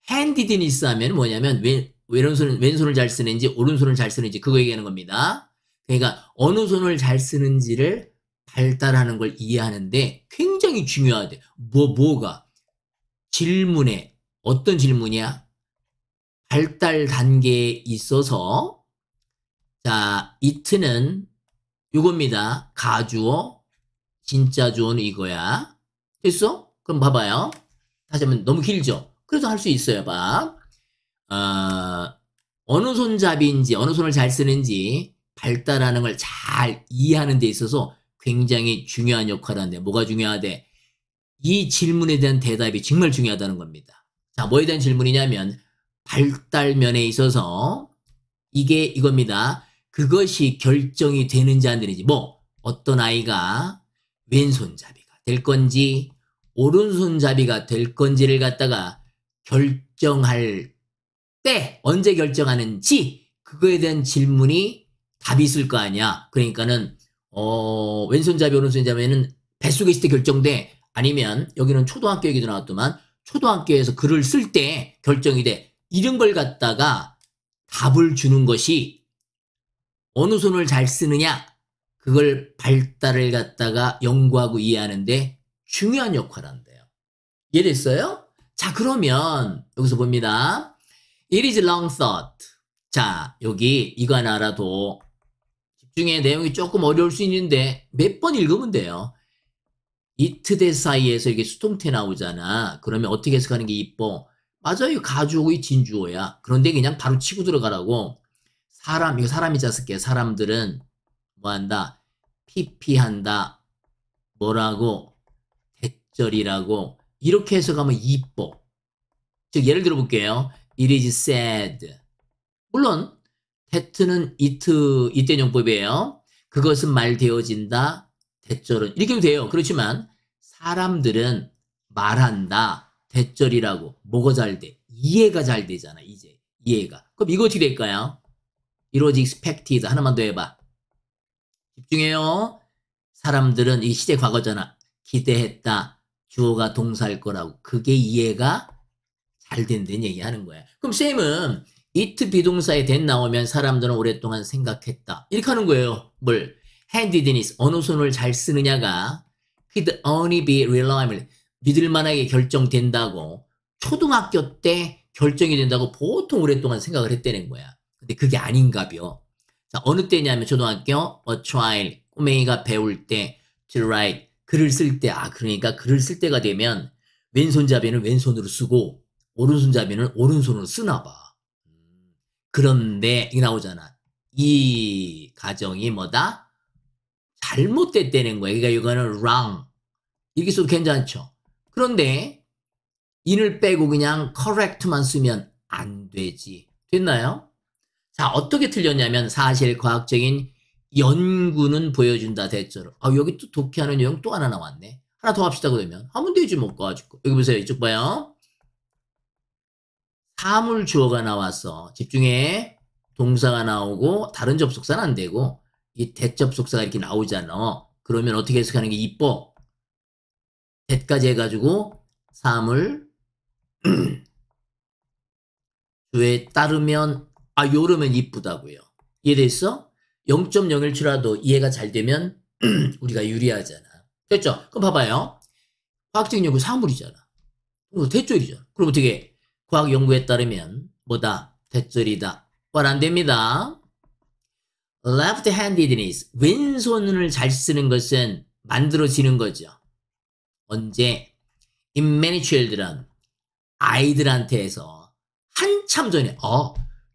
handedness 하면 뭐냐면 왼손을 잘 쓰는지 오른손을 잘 쓰는지 그거 얘기하는 겁니다. 그러니까 어느 손을 잘 쓰는지를 발달하는 걸 이해하는데 굉장히 중요하대. 뭐가? 질문에 어떤 질문이야? 발달 단계에 있어서 자, it는 이겁니다. 가주어, 진짜 주어는 이거야. 됐어? 그럼 봐봐요. 다시 한번 너무 길죠? 그래도 할 수 있어요. 봐. 어느 손잡이인지 어느 손을 잘 쓰는지 발달하는 걸 잘 이해하는 데 있어서 굉장히 중요한 역할을 하는데 뭐가 중요하대? 이 질문에 대한 대답이 정말 중요하다는 겁니다. 자, 뭐에 대한 질문이냐면 발달면에 있어서 이게 이겁니다. 그것이 결정이 되는지 안 되는지 어떤 아이가 왼손잡이가 될 건지 오른손잡이가 될 건지를 갖다가 결정할 때 언제 결정하는지 그거에 대한 질문이 답이 있을 거 아니야. 그러니까는 왼손잡이 오른손잡이는 뱃속에 있을 때 결정돼. 아니면 여기는 초등학교 얘기도 나왔더만 초등학교에서 글을 쓸 때 결정이 돼. 이런 걸 갖다가 답을 주는 것이 어느 손을 잘 쓰느냐 그걸 발달을 갖다가 연구하고 이해하는데 중요한 역할을 한대요. 이해됐어요? 자, 그러면 여기서 봅니다. It is long thought. 자, 여기 이거 하나 알아도 집중해. 내용이 조금 어려울 수 있는데 몇 번 읽으면 돼요. 이트대 사이에서 이게 수동태 나오잖아. 그러면 어떻게 해석하는 게 이뻐? 맞아요. 가주어의 진주어야. 그런데 그냥 바로 치고 들어가라고. 이거 사람이 짰을게. 사람들은 뭐 한다? 피피한다. 뭐라고? 대절이라고. 이렇게 해석하면 이뻐. 즉 예를 들어 볼게요. It is sad. 물론 that는 이때 용법이에요. 그것은 말되어진다. 대절은 이렇게 돼요. 그렇지만 사람들은 말한다. 대절이라고. 뭐가 잘 돼? 이해가 잘 되잖아. 이제 이해가. 그럼 이거 어떻게 될까요? It was expected. 하나만 더 해봐. 집중해요. 사람들은 이 시제 과거잖아. 기대했다. 주어가 동사일 거라고. 그게 이해가 잘 된다는 얘기하는 거야. 그럼 쌤은 it 비동사에 that 나오면 사람들은 오랫동안 생각했다. 이렇게 하는 거예요. 뭘? handedness. 어느 손을 잘 쓰느냐가 could only be reliable. 믿을만하게 결정된다고. 초등학교 때 결정이 된다고 보통 오랫동안 생각을 했다는 거야. 근데 그게 아닌가벼. 자, 어느 때냐면 초등학교 a child. 꼬맹이가 배울 때 to write. 글을 쓸 때. 그러니까 글을 쓸 때가 되면 왼손잡이는 왼손으로 쓰고 오른손잡이는 오른손으로 쓰나 봐. 그런데 이게 나오잖아. 이 가정이 뭐다? 잘못됐다는 거야. 그러니까 이거는 wrong. 이렇게 써도 괜찮죠. 그런데 in을 빼고 그냥 correct만 쓰면 안 되지. 됐나요? 자, 어떻게 틀렸냐면 사실 과학적인 연구는 보여준다. 됐죠. 여기 또 독해하는 내용 또 하나 나왔네. 하나 더 합시다. 그러면 하면 되지 뭐 가지고. 여기 보세요. 이쪽 봐요. 사물 주어가 나왔어. 집중해. 동사가 나오고 다른 접속사는 안 되고 이 대접속사가 이렇게 나오잖아. 그러면 어떻게 해석하는 게 이뻐? 대까지 해가지고 사물 주에 따르면 요러면 이쁘다고요. 이해됐어? 0.01초라도 이해가 잘 되면 우리가 유리하잖아. 됐죠? 그럼 봐봐요. 과학적인 연구 사물이잖아. 대절이잖아. 그럼 어떻게 과학 연구에 따르면 뭐다? 대절이다. 말 안 됩니다. left-handedness. 왼손을 잘 쓰는 것은 만들어지는 거죠. 언제? in many children. 아이들한테서 한참 전에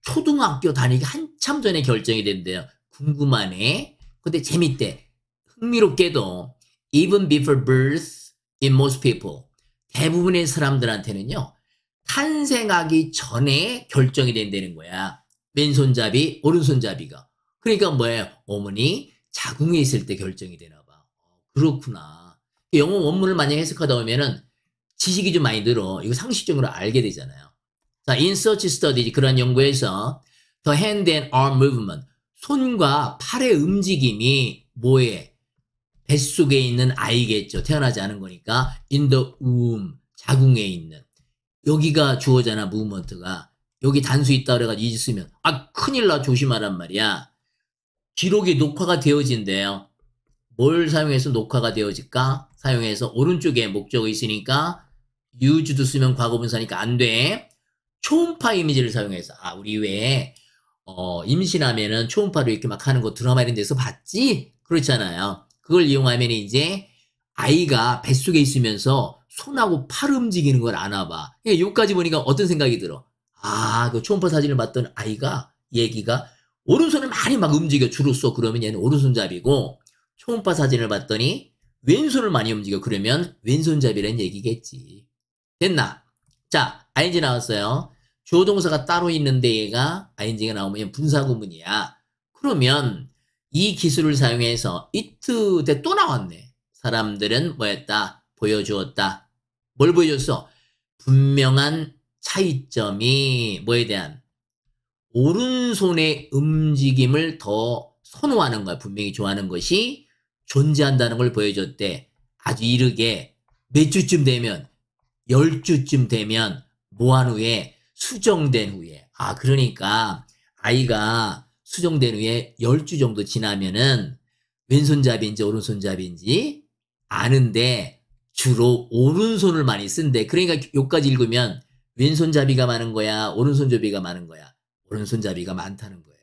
초등학교 다니기 한참 전에 결정이 된대요. 궁금하네. 근데 재밌대. 흥미롭게도 even before birth in most people. 대부분의 사람들한테는요. 탄생하기 전에 결정이 된다는 거야. 왼손잡이, 오른손잡이가. 그러니까 뭐예요? 어머니 자궁에 있을 때 결정이 되나 봐. 그렇구나. 영어 원문을 만약 해석하다 보면은 지식이 좀 많이 늘어. 이거 상식적으로 알게 되잖아요. 자, in such studies, 그런 연구에서 the hand and arm movement, 손과 팔의 움직임이 뭐에? 뱃속에 있는 아이겠죠. 태어나지 않은 거니까 in the womb, 자궁에 있는. 여기가 주어잖아, movement가. 여기 단수 있다 그래가지고 잊으면 큰일 나. 조심하란 말이야. 기록이 녹화가 되어진대요. 뭘 사용해서 녹화가 되어질까? 사용해서 오른쪽에 목적어 있으니까 use도 쓰면 과거분사니까 안 돼. 초음파 이미지를 사용해서 우리 왜 임신하면은 초음파로 이렇게 막 하는 거 드라마 이런 데서 봤지? 그렇잖아요. 그걸 이용하면 이제 아이가 뱃속에 있으면서 손하고 팔 움직이는 걸 아나 봐. 여기까지 보니까 어떤 생각이 들어? 그 초음파 사진을 봤던 얘기가 오른손을 많이 막 움직여 주로 써. 그러면 얘는 오른손잡이고, 초음파 사진을 봤더니 왼손을 많이 움직여. 그러면 왼손잡이라는 얘기겠지. 됐나? 자, ing 나왔어요. 주어 동사가 따로 있는데 얘가 ing가 나오면 분사구문이야. 그러면 이 기술을 사용해서 it 때 또 나왔네. 사람들은 뭐였다? 보여주었다. 뭘 보여줬어? 분명한 차이점이 뭐에 대한? 오른손의 움직임을 더 선호하는 거야. 분명히 좋아하는 것이 존재한다는 걸 보여줬대. 아주 이르게 몇 주쯤 되면 10주쯤 되면 뭐한 후에? 수정된 후에. 그러니까 아이가 수정된 후에 10주 정도 지나면은 왼손잡이인지 오른손잡이인지 아는데 주로 오른손을 많이 쓴대. 그러니까 여기까지 읽으면 왼손잡이가 많은 거야? 오른손잡이가 많은 거야? 오른손잡이가 많다는 거예요.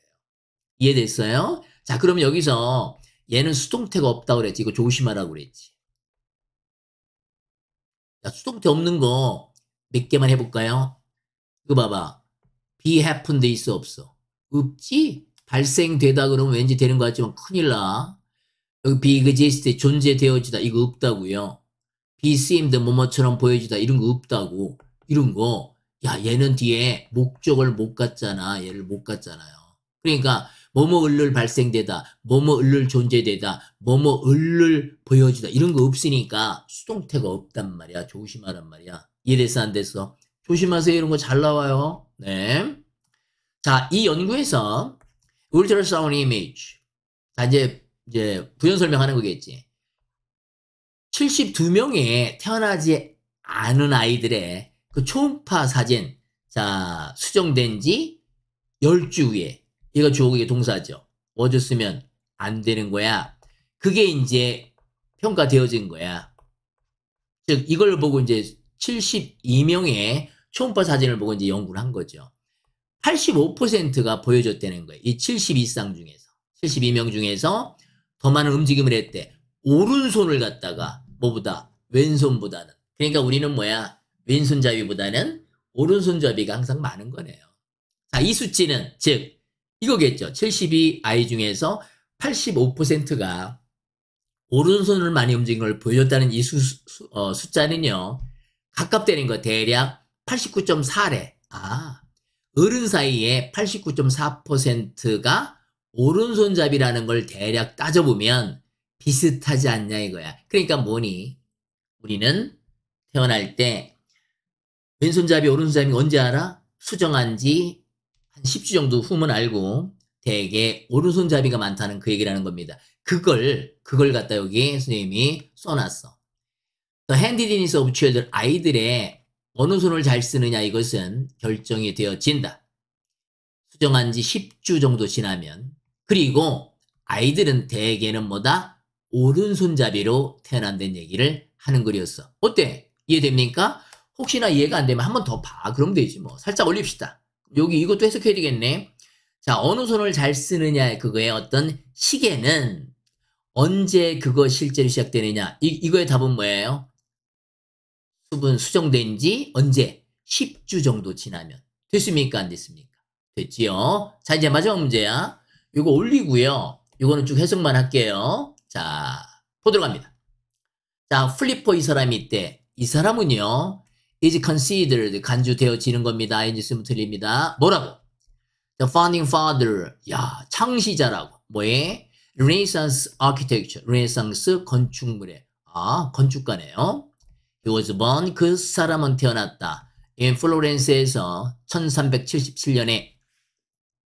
이해됐어요? 자, 그럼 여기서 얘는 수동태가 없다고 그랬지. 이거 조심하라고 그랬지. 자, 수동태 없는 거 몇 개만 해볼까요? 이거 봐봐. be happened 있어 없어? 없지? 발생되다 그러면 왠지 되는 것 같지만 큰일 나. 여기 be exist 존재되어지다 이거 없다고요. be seemed 뭐뭐처럼 보여지다 이런 거 없다고. 이런 거. 얘는 뒤에 목적을 못 갖잖아. 얘를 못 갖잖아요. 그러니까 뭐뭐 을를 발생되다, 뭐뭐 을를 존재되다, 뭐뭐 을를 보여주다 이런 거 없으니까 수동태가 없단 말이야. 조심하란 말이야. 이해됐어 안 됐어? 조심하세요. 이런 거 잘 나와요. 네. 자, 이 연구에서 울트라사운드 이미지. 자, 이제 부연 설명하는 거겠지. 72명의 태어나지 않은 아이들의 그 초음파 사진, 자, 수정된 지 10주 후에, 얘가 주어고 이게 동사죠. was 쓰면 안 되는 거야. 그게 이제 평가되어진 거야. 즉, 이걸 보고 이제 72명의 초음파 사진을 보고 이제 연구를 한 거죠. 85%가 보여줬다는 거예요. 이 72쌍 중에서. 72명 중에서 더 많은 움직임을 했대. 오른손을 갖다가 뭐보다 왼손보다는. 그러니까 우리는 뭐야? 왼손잡이보다는 오른손잡이가 항상 많은 거네요. 자, 이 수치는 즉 이거겠죠. 72 아이 중에서 85%가 오른손을 많이 움직인 걸 보여줬다는 이 숫자는요. 가깝다는 거 대략 89.4래. 아, 어른 사이에 89.4%가 오른손잡이라는 걸 대략 따져보면 비슷하지 않냐 이거야. 그러니까 뭐니? 우리는 태어날 때 왼손잡이 오른손잡이 언제 알아? 수정한 지 한 10주 정도 후면 알고 대개 오른손잡이가 많다는 그 얘기라는 겁니다. 그걸 갖다 여기 선생님이 써놨어. The handedness of children, 아이들의 어느 손을 잘 쓰느냐 이것은 결정이 되어진다. 수정한 지 10주 정도 지나면. 그리고 아이들은 대개는 뭐다? 오른손잡이로 태어난다는 얘기를 하는 글이었어. 어때? 이해됩니까? 혹시나 이해가 안 되면 한 번 더 봐. 그럼 되지 뭐. 살짝 올립시다. 여기 이것도 해석해야 되겠네. 자, 어느 손을 잘 쓰느냐 그거의 어떤 시계는 언제 그거 실제로 시작되느냐. 이거의 답은 뭐예요? 수정된 지 언제? 10주 정도 지나면. 됐습니까? 안 됐습니까? 됐지요? 자, 이제 마지막 문제야. 이거 올리고요. 이거는 쭉 해석만 할게요. 자, 보도록 합니다. 자, 플리퍼 이 사람이 있대. 이 사람은요, is considered, 간주되어지는 겁니다. ing 쓰면 틀립니다. 뭐라고? The founding father, 야, 창시자라고. 뭐에? Renaissance architecture, 르네상스 건축물에. 아, 건축가네요. He was born, 그 사람은 태어났다. in Florence에서 1377년에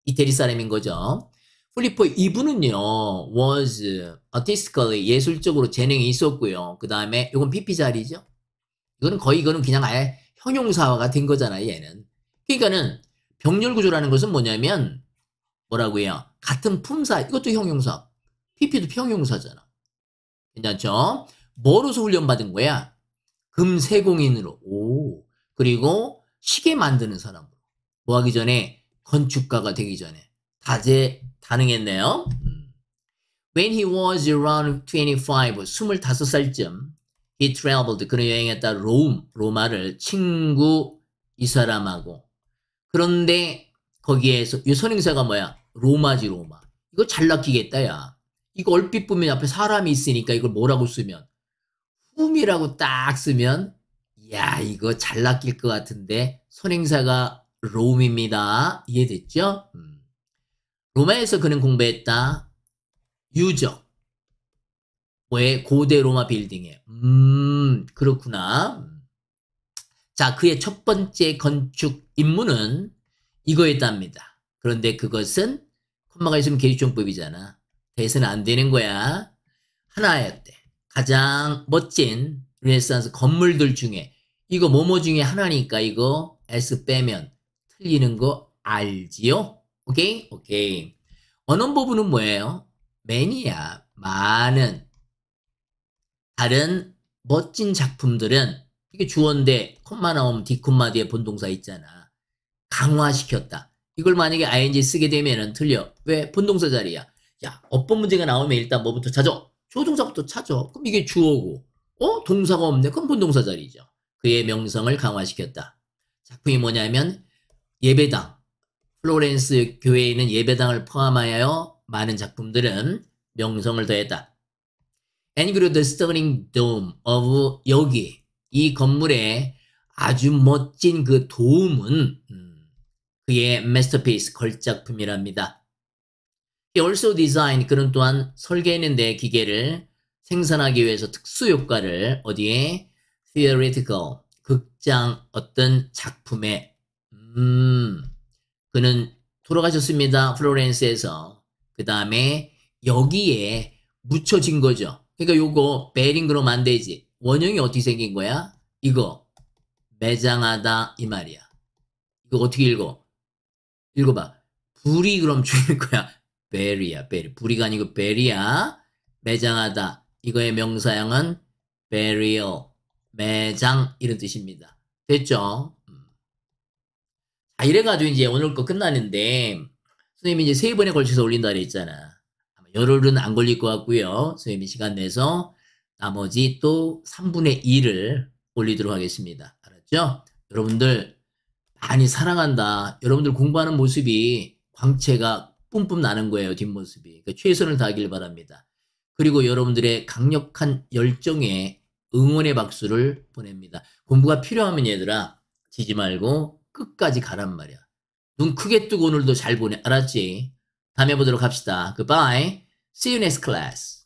이태리 사람인 거죠. 필리포 이분은요, was artistically, 예술적으로 재능이 있었고요. 그 다음에 이건 PP 자리죠. 이거는 그냥 아예 형용사화가 된 거잖아요, 얘는. 그러니까는 병렬 구조라는 것은 뭐냐면 뭐라고요? 같은 품사, 이것도 형용사. PP도 형용사잖아. 괜찮죠? 뭐로서 훈련받은 거야? 금세공인으로. 오. 그리고 시계 만드는 사람으로. 뭐 하기 전에? 건축가가 되기 전에. 다능했네요. When he was around 25, 25살쯤, he traveled, 그는 여행했다 로마를 친구 이 사람하고. 그런데 거기에서 이 선행사가 뭐야? 로마지 로마. 이거 잘 낚이겠다 야. 이거 얼핏 보면 앞에 사람이 있으니까 이걸 뭐라고 쓰면 whom이라고 딱 쓰면 야 이거 잘 낚일 것 같은데 선행사가 롬입니다. 이해됐죠? 로마에서 그는 공부했다. 유적. 왜? 고대 로마 빌딩에. 그렇구나. 자, 그의 첫 번째 건축 임무는 이거였답니다. 그런데 그것은 콤마가 있으면 계시종법이잖아. 대해서는 안 되는 거야. 하나였대. 가장 멋진 르네상스 건물들 중에 이거 뭐뭐 중에 하나니까 이거 S 빼면 틀리는 거 알지요? 오케이? 오케이. 원어원 부분은 뭐예요? 매니아, 많은 다른 멋진 작품들은 이게 주어인데 콤마 나오면 뒷콤마 뒤에 본동사 있잖아. 강화시켰다. 이걸 만약에 ing 쓰게 되면은 틀려. 왜? 본동사 자리야. 야, 어법 문제가 나오면 일단 뭐부터 찾아? 조동사부터 찾아. 그럼 이게 주어고. 동사가 없네. 그럼 본동사 자리죠. 그의 명성을 강화시켰다. 작품이 뭐냐면 예배당. 플로렌스 교회에 있는 예배당을 포함하여 많은 작품들은 명성을 더했다. And 그리고 the stunning dome of 여기 이 건물의 아주 멋진 그 도움은 그의 masterpiece 걸작품이랍니다. He also designed, 그는 또한 설계했는데 기계를 생산하기 위해서 특수 효과를 어디에? Theoretical, 극장 어떤 작품에. 그는 돌아가셨습니다. 플로렌스에서. 그 다음에 여기에 묻혀진 거죠. 그러니까 요거 베링 그럼 안 되지. 원형이 어떻게 생긴 거야? 이거 매장하다 이 말이야. 이거 어떻게 읽어? 읽어봐. 불이 그럼 죽일 거야. 베리야, 베리. 불이가 아니고 베리야. 매장하다. 이거의 명사형은 burial, 매장 이런 뜻입니다. 됐죠? 자, 이래가지고 이제 오늘 거 끝나는데 선생님이 이제 3번에 걸쳐서 올린다 그랬잖아. 열흘은 안 걸릴 것 같고요. 선생님이 시간 내서 나머지 또 3분의 2를 올리도록 하겠습니다. 알았죠? 여러분들 많이 사랑한다. 여러분들 공부하는 모습이 광채가 뿜뿜 나는 거예요. 뒷모습이. 그러니까 최선을 다하길 바랍니다. 그리고 여러분들의 강력한 열정에 응원의 박수를 보냅니다. 공부가 필요하면 얘들아 지지 말고 끝까지 가란 말이야. 눈 크게 뜨고 오늘도 잘 보내. 알았지? 다음에 보도록 합시다. Goodbye. See you next class.